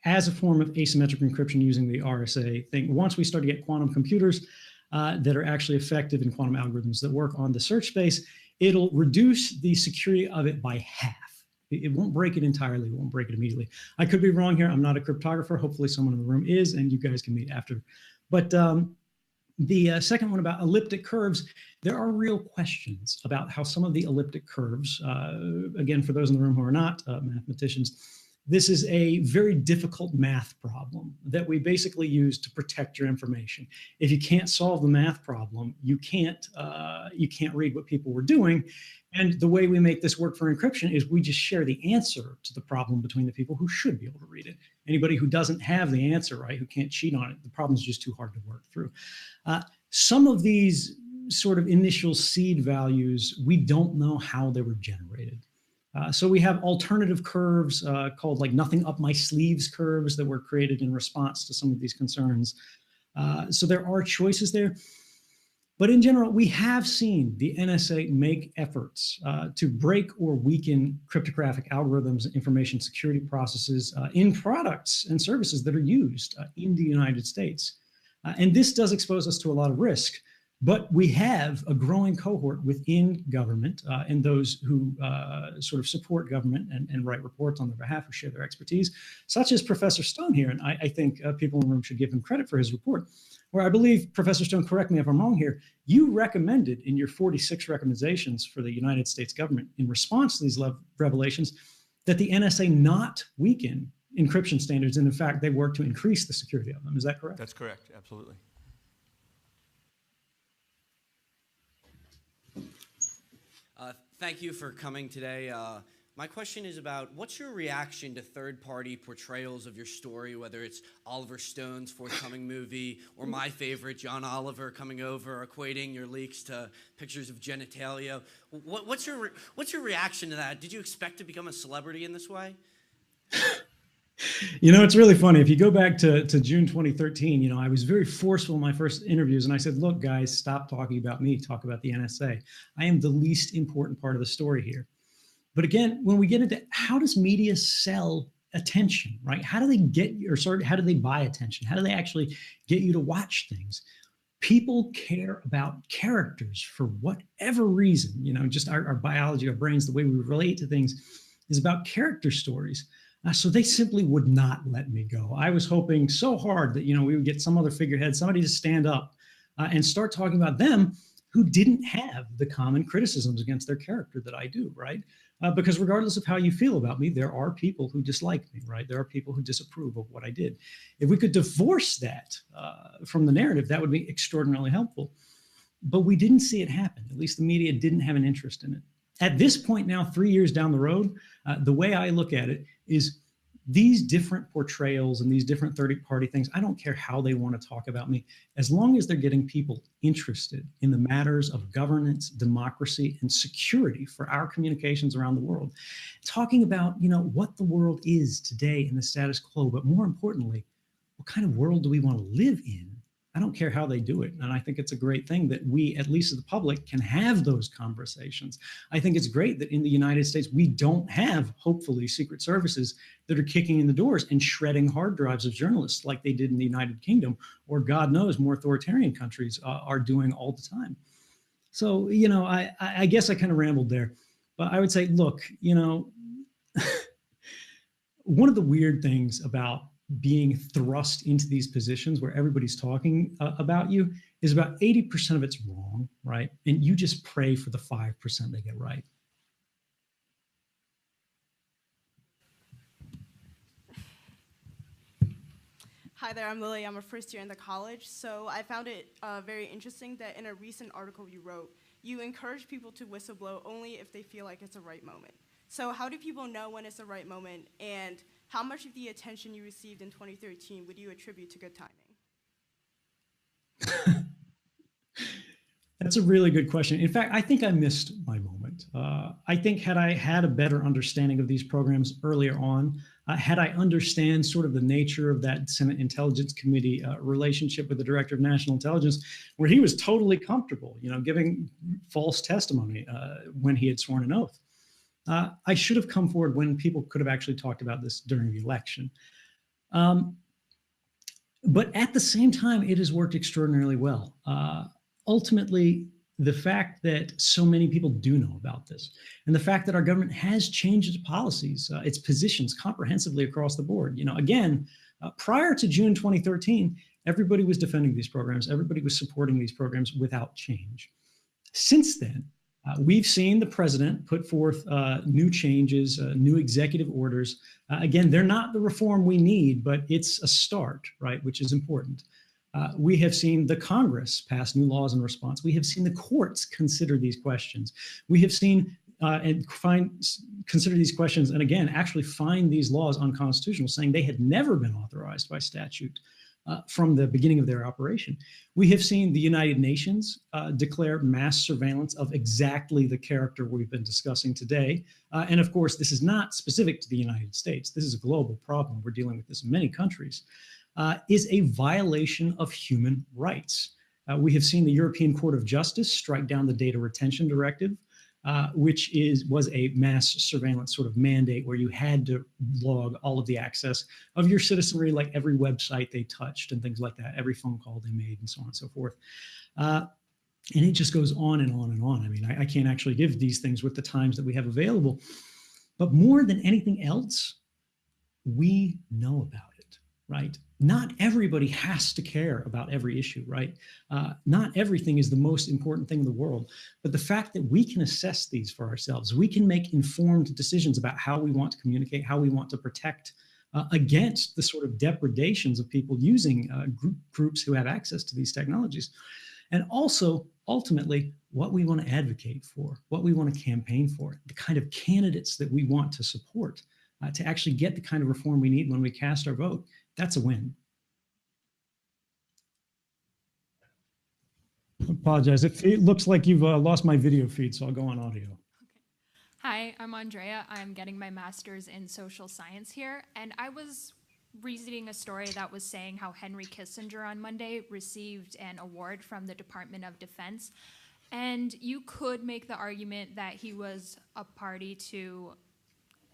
as a form of asymmetric encryption using the RSA thing, once we start to get quantum computers, that are actually effective in quantum algorithms that work on the search space, it'll reduce the security of it by half. It won't break it entirely. It won't break it immediately. I could be wrong here. I'm not a cryptographer. Hopefully someone in the room is, and you guys can meet after. But the second one about elliptic curves, there are real questions about how some of the elliptic curves, again, for those in the room who are not mathematicians, this is a very difficult math problem that we basically use to protect your information. If you can't solve the math problem, you can't read what people were doing. And the way we make this work for encryption is we just share the answer to the problem between the people who should be able to read it. Anybody who doesn't have the answer, right, who can't cheat on it, the problem's just too hard to work through. Some of these sort of initial seed values, we don't know how they were generated. So we have alternative curves called like nothing up my sleeves curves that were created in response to some of these concerns. So there are choices there. But in general, we have seen the NSA make efforts to break or weaken cryptographic algorithms and information security processes in products and services that are used in the United States. And this does expose us to a lot of risk. But we have a growing cohort within government and those who sort of support government and write reports on their behalf or share their expertise, such as Professor Stone here. And I think people in the room should give him credit for his report, where I believe, Professor Stone, correct me if I'm wrong here, you recommended in your 46 recommendations for the United States government in response to these revelations that the NSA not weaken encryption standards. And in fact, they work to increase the security of them. Is that correct? That's correct, absolutely. Thank you for coming today. My question is about what's your reaction to third-party portrayals of your story, whether it's Oliver Stone's forthcoming movie or my favorite, John Oliver, coming over, equating your leaks to pictures of genitalia. What's your reaction to that? Did you expect to become a celebrity in this way? You know, it's really funny. If you go back to June 2013, you know, I was very forceful in my first interviews. And I said, look, guys, stop talking about me. Talk about the NSA. I am the least important part of the story here. But again, when we get into how does media sell attention, right? How do they get you, or sorry, how do they buy attention? How do they actually get you to watch things? People care about characters for whatever reason. You know, just our biology, our brains, the way we relate to things is about character stories. So they simply would not let me go. I was hoping so hard that, you know, we would get some other figurehead, somebody to stand up and start talking about them who didn't have the common criticisms against their character that I do, right? Because regardless of how you feel about me, there are people who dislike me, right? There are people who disapprove of what I did. If we could divorce that from the narrative, that would be extraordinarily helpful. But we didn't see it happen. At least the media didn't have an interest in it. At this point now, 3 years down the road, the way I look at it is these different portrayals and these different third-party things, I don't care how they want to talk about me, as long as they're getting people interested in the matters of governance, democracy, and security for our communications around the world. Talking about, you know, what the world is today in the status quo, but more importantly, what kind of world do we want to live in? I don't care how they do it. And I think it's a great thing that we, at least as the public, can have those conversations. I think it's great that in the United States, we don't have, hopefully, secret services that are kicking in the doors and shredding hard drives of journalists like they did in the United Kingdom, or God knows, more authoritarian countries are doing all the time. So, you know, I guess I kind of rambled there, but I would say, look, you know, one of the weird things about being thrust into these positions where everybody's talking about you is about 80% of it's wrong, right? And you just pray for the 5% they get right. Hi there, I'm Lily. I'm a first year in the college. So I found it very interesting that in a recent article you wrote, you encourage people to whistleblow only if they feel like it's a right moment. So how do people know when it's the right moment, and how much of the attention you received in 2013 would you attribute to good timing? That's a really good question. In fact, I think I missed my moment. I think had I had a better understanding of these programs earlier on, had I understand sort of the nature of that Senate Intelligence Committee relationship with the Director of National Intelligence, where he was totally comfortable, you know, giving false testimony when he had sworn an oath. I should have come forward when people could have actually talked about this during the election. But at the same time, it has worked extraordinarily well. Ultimately, the fact that so many people do know about this, and the fact that our government has changed its policies, its positions comprehensively across the board. Again, prior to June 2013, everybody was defending these programs, everybody was supporting these programs without change. Since then, we've seen the president put forth new changes, new executive orders. Again, they're not the reform we need, but it's a start, right, which is important. We have seen the Congress pass new laws in response. We have seen the courts consider these questions. We have seen consider these questions and, again, actually find these laws unconstitutional, saying they had never been authorized by statute from the beginning of their operation. We have seen the United Nations declare mass surveillance of exactly the character we've been discussing today. And of course, this is not specific to the United States. This is a global problem. We're dealing with this in many countries. Is a violation of human rights. We have seen the European Court of Justice strike down the Data Retention Directive, which was a mass surveillance sort of mandate where you had to log all of the access of your citizenry, like every website they touched and things like that, every phone call they made and so on and so forth. And it just goes on and on and on. I mean, I can't actually give these things with the times that we have available, but more than anything else, we know about it, right? Not everybody has to care about every issue, right? Not everything is the most important thing in the world, but the fact that we can assess these for ourselves, we can make informed decisions about how we want to communicate, how we want to protect against the sort of depredations of people using groups who have access to these technologies. And also, ultimately, what we want to advocate for, what we want to campaign for, the kind of candidates that we want to support to actually get the kind of reform we need when we cast our vote. That's a win. I apologize. It looks like you've lost my video feed, so I'll go on audio. Okay. Hi, I'm Andrea. I'm getting my master's in social science here, and I was reading a story that was saying how Henry Kissinger on Monday received an award from the Department of Defense, and you could make the argument that he was a party to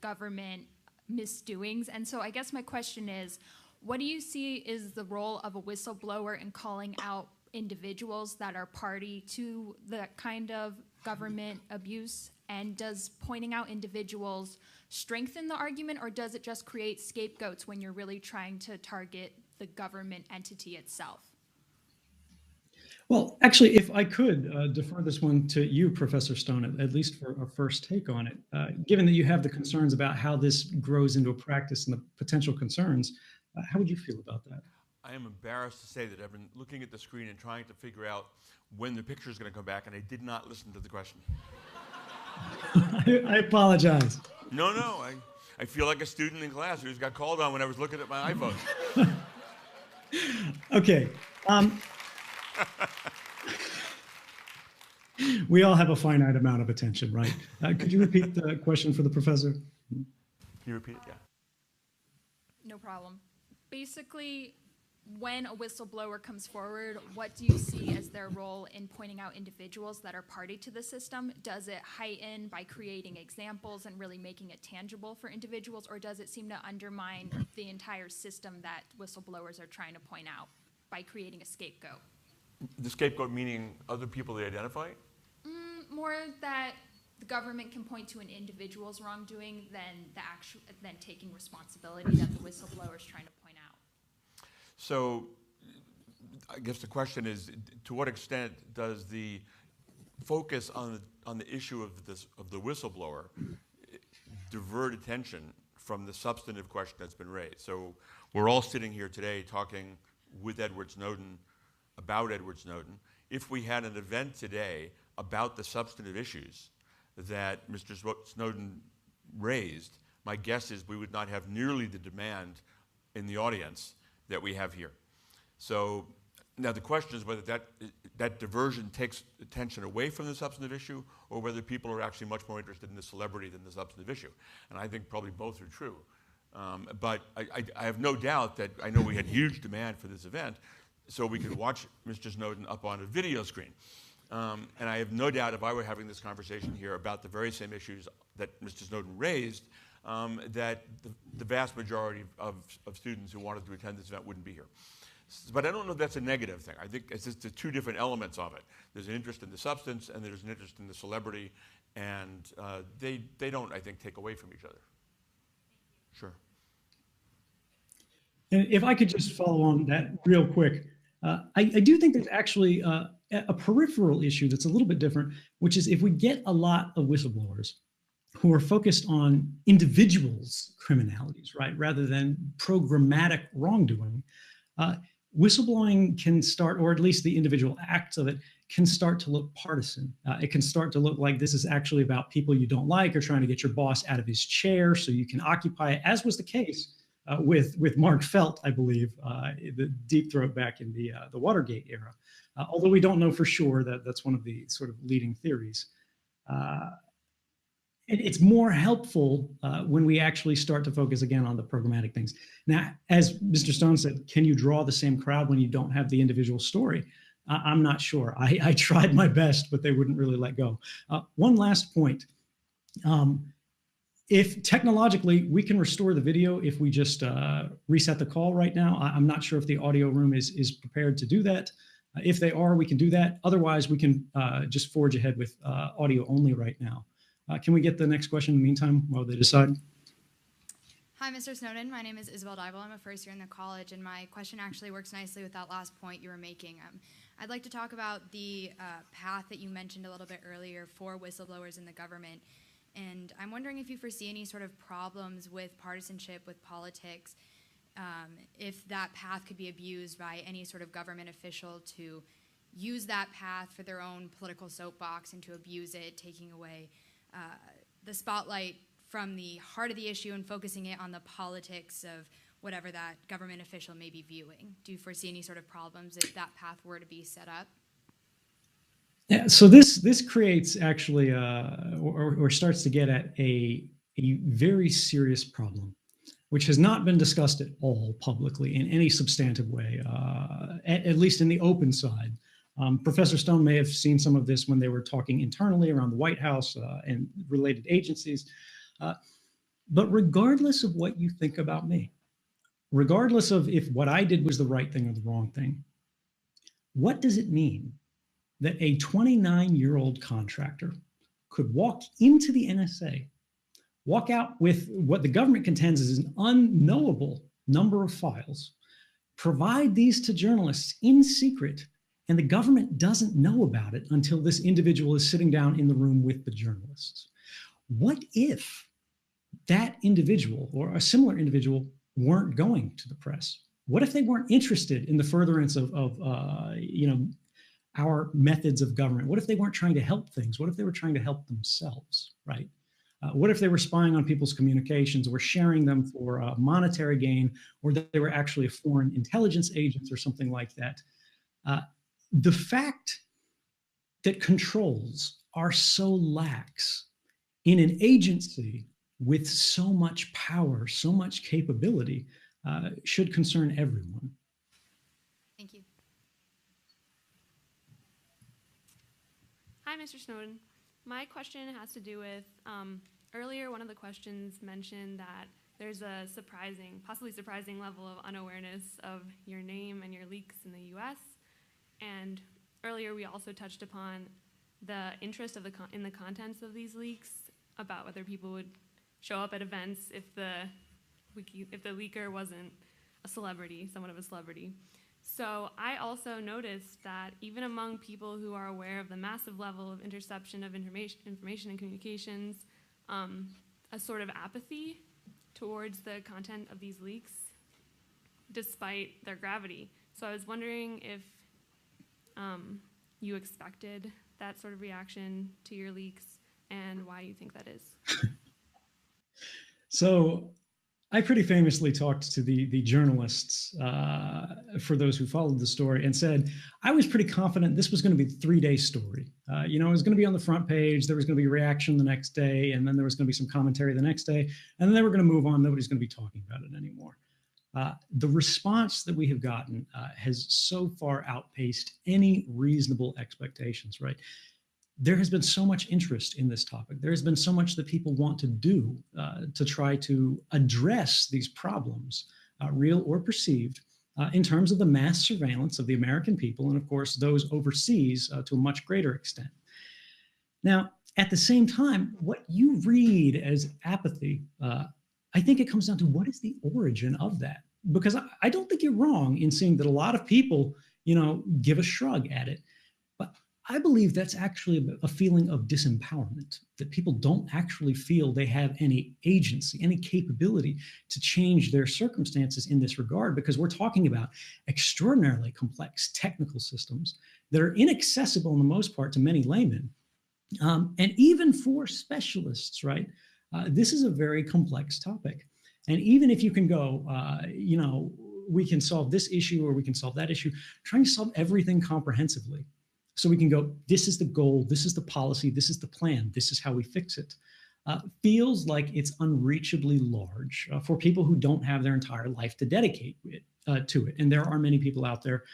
government misdoings. And so I guess my question is, what do you see is the role of a whistleblower in calling out individuals that are party to that kind of government abuse? And does pointing out individuals strengthen the argument, or does it just create scapegoats when you're really trying to target the government entity itself? Well, actually, if I could defer this one to you, Professor Stone, at least for a first take on it, given that you have the concerns about how this grows into a practice and the potential concerns, how would you feel about that? I am embarrassed to say that I've been looking at the screen and trying to figure out when the picture is going to come back, and I did not listen to the question. I apologize. No, I feel like a student in class who just got called on when I was looking at my iPhone. Okay. We all have a finite amount of attention, right? Could you repeat the question for the professor? Can you repeat it? Yeah. No problem. Basically, when a whistleblower comes forward, what do you see as their role in pointing out individuals that are party to the system? Does it heighten by creating examples and really making it tangible for individuals, or does it seem to undermine the entire system that whistleblowers are trying to point out by creating a scapegoat? The scapegoat meaning other people they identify? More that the government can point to an individual's wrongdoing than taking responsibility that the whistleblower is trying to point out. So I guess the question is, to what extent does the focus on the issue of the whistleblower divert attention from the substantive question that's been raised? So we're all sitting here today talking with Edward Snowden, about Edward Snowden. If we had an event today about the substantive issues that Mr. Snowden raised, my guess is we would not have nearly the demand in the audience that we have here. So now the question is whether that diversion takes attention away from the substantive issue, or whether people are actually much more interested in the celebrity than the substantive issue. And I think probably both are true. But I have no doubt that I know we had huge demand for this event, so we could watch Mr. Snowden up on a video screen. And I have no doubt if I were having this conversation here about the very same issues that Mr. Snowden raised, that the vast majority of students who wanted to attend this event wouldn't be here. But I don't know if that's a negative thing. I think it's just the two different elements of it. There's an interest in the substance, and there's an interest in the celebrity, and they don't, I think, take away from each other. Sure. And if I could just follow on that real quick, I do think there's actually a peripheral issue that's a little bit different, which is if we get a lot of whistleblowers who are focused on individuals' criminalities, right, rather than programmatic wrongdoing, whistleblowing can start, or at least the individual acts of it, can start to look partisan. It can start to look like this is actually about people you don't like or trying to get your boss out of his chair so you can occupy it, as was the case with Mark Felt, I believe, the deep throat back in the Watergate era. Although we don't know for sure that that's one of the sort of leading theories. It's more helpful when we actually start to focus again on the programmatic things. Now, as Mr. Stone said, can you draw the same crowd when you don't have the individual story? I'm not sure. I tried my best, but they wouldn't really let go. One last point. If technologically we can restore the video if we just reset the call right now, I'm not sure if the audio room is prepared to do that. If they are, we can do that. Otherwise, we can just forge ahead with audio only right now. Can we get the next question in the meantime while they decide? Hi, Mr. Snowden. My name is Isabel Dybel. I'm a first year in the college, and my question actually works nicely with that last point you were making. I'd like to talk about the path that you mentioned a little bit earlier for whistleblowers in the government. And I'm wondering if you foresee any sort of problems with partisanship, with politics, if that path could be abused by any sort of government official to use that path for their own political soapbox and to abuse it, taking away the spotlight from the heart of the issue and focusing it on the politics of whatever that government official may be viewing. Do you foresee any sort of problems if that path were to be set up? Yeah, so this creates actually, or starts to get at a very serious problem, which has not been discussed at all publicly in any substantive way, at least in the open side. Professor Stone may have seen some of this when they were talking internally around the White House and related agencies. But regardless of what you think about me, regardless of if what I did was the right thing or the wrong thing, what does it mean that a 29-year-old contractor could walk into the NSA, walk out with what the government contends is an unknowable number of files, provide these to journalists in secret, and the government doesn't know about it until this individual is sitting down in the room with the journalists? What if that individual or a similar individual weren't going to the press? What if they weren't interested in the furtherance of our methods of government? What if they weren't trying to help things? What if they were trying to help themselves, right? What if they were spying on people's communications or sharing them for monetary gain, or that they were actually foreign intelligence agents or something like that? The fact that controls are so lax in an agency with so much power, so much capability, should concern everyone. Thank you. Hi, Mr. Snowden. My question has to do with, earlier one of the questions mentioned that there's a possibly surprising level of unawareness of your name and your leaks in the US. And earlier we also touched upon the interest of in the contents of these leaks, about whether people would show up at events if the leaker wasn't a celebrity, somewhat of a celebrity. So I also noticed that even among people who are aware of the massive level of interception of information and communications, a sort of apathy towards the content of these leaks, despite their gravity. So I was wondering if you expected that sort of reaction to your leaks and why you think that is. So I pretty famously talked to the journalists, for those who followed the story, and said, I was pretty confident this was going to be a 3-day story. It was going to be on the front page, there was going to be a reaction the next day, and then there was going to be some commentary the next day, and then they were going to move on. Nobody's going to be talking about it anymore. The response that we have gotten has so far outpaced any reasonable expectations, right? There has been so much interest in this topic. There has been so much that people want to do to try to address these problems, real or perceived, in terms of the mass surveillance of the American people and, of course, those overseas to a much greater extent. Now, at the same time, what you read as apathy, I think it comes down to what is the origin of that? Because I don't think you're wrong in seeing that a lot of people, give a shrug at it. But I believe that's actually a feeling of disempowerment, that people don't actually feel they have any agency, any capability to change their circumstances in this regard, because we're talking about extraordinarily complex technical systems that are inaccessible in the most part to many laymen. And even for specialists, right? This is a very complex topic. And even if you can go, we can solve this issue or we can solve that issue, trying to solve everything comprehensively. So we can go, this is the goal, this is the policy, this is the plan, this is how we fix it. Feels like it's unreachably large for people who don't have their entire life to dedicate to it. And there are many people out there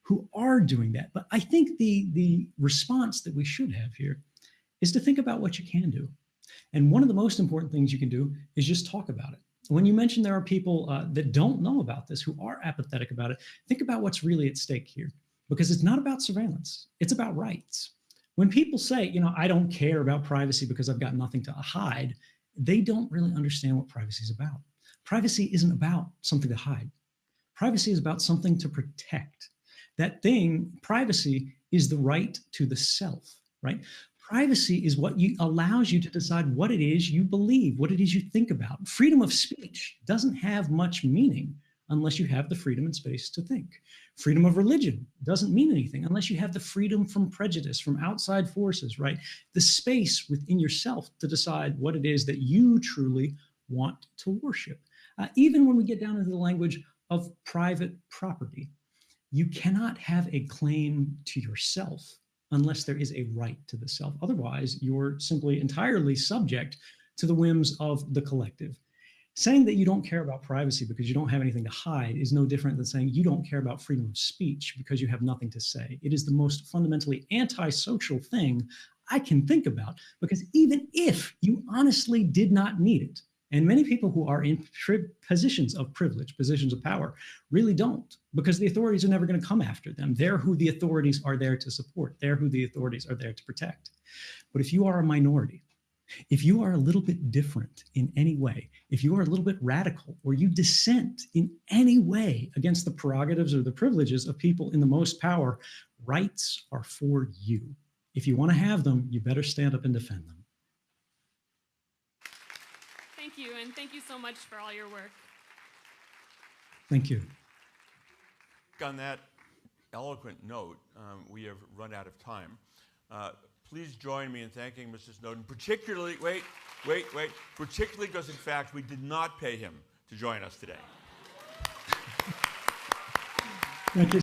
who are doing that. But I think the response that we should have here is to think about what you can do. And one of the most important things you can do is just talk about it. When you mention there are people that don't know about this, who are apathetic about it, think about what's really at stake here. Because it's not about surveillance, it's about rights. When people say, I don't care about privacy because I've got nothing to hide, they don't really understand what privacy is about. Privacy isn't about something to hide. Privacy is about something to protect. That thing, privacy, is the right to the self, right? Privacy is what allows you to decide what it is you believe, what it is you think about. Freedom of speech doesn't have much meaning unless you have the freedom and space to think. Freedom of religion doesn't mean anything unless you have the freedom from prejudice, from outside forces, right? The space within yourself to decide what it is that you truly want to worship. Even when we get down into the language of private property, you cannot have a claim to yourself unless there is a right to the self. Otherwise, you're simply entirely subject to the whims of the collective. Saying that you don't care about privacy because you don't have anything to hide is no different than saying you don't care about freedom of speech because you have nothing to say. It is the most fundamentally antisocial thing I can think about, because even if you honestly did not need it, and many people who are in positions of privilege, positions of power, really don't, because the authorities are never going to come after them. They're who the authorities are there to support. They're who the authorities are there to protect. But if you are a minority, if you are a little bit different in any way, if you are a little bit radical, or you dissent in any way against the prerogatives or the privileges of people in the most power, rights are for you. If you want to have them, you better stand up and defend them. Thank you, and thank you so much for all your work. Thank you. On that eloquent note, we have run out of time. Please join me in thanking Mr. Snowden, particularly, particularly because, in fact, we did not pay him to join us today. Thank you.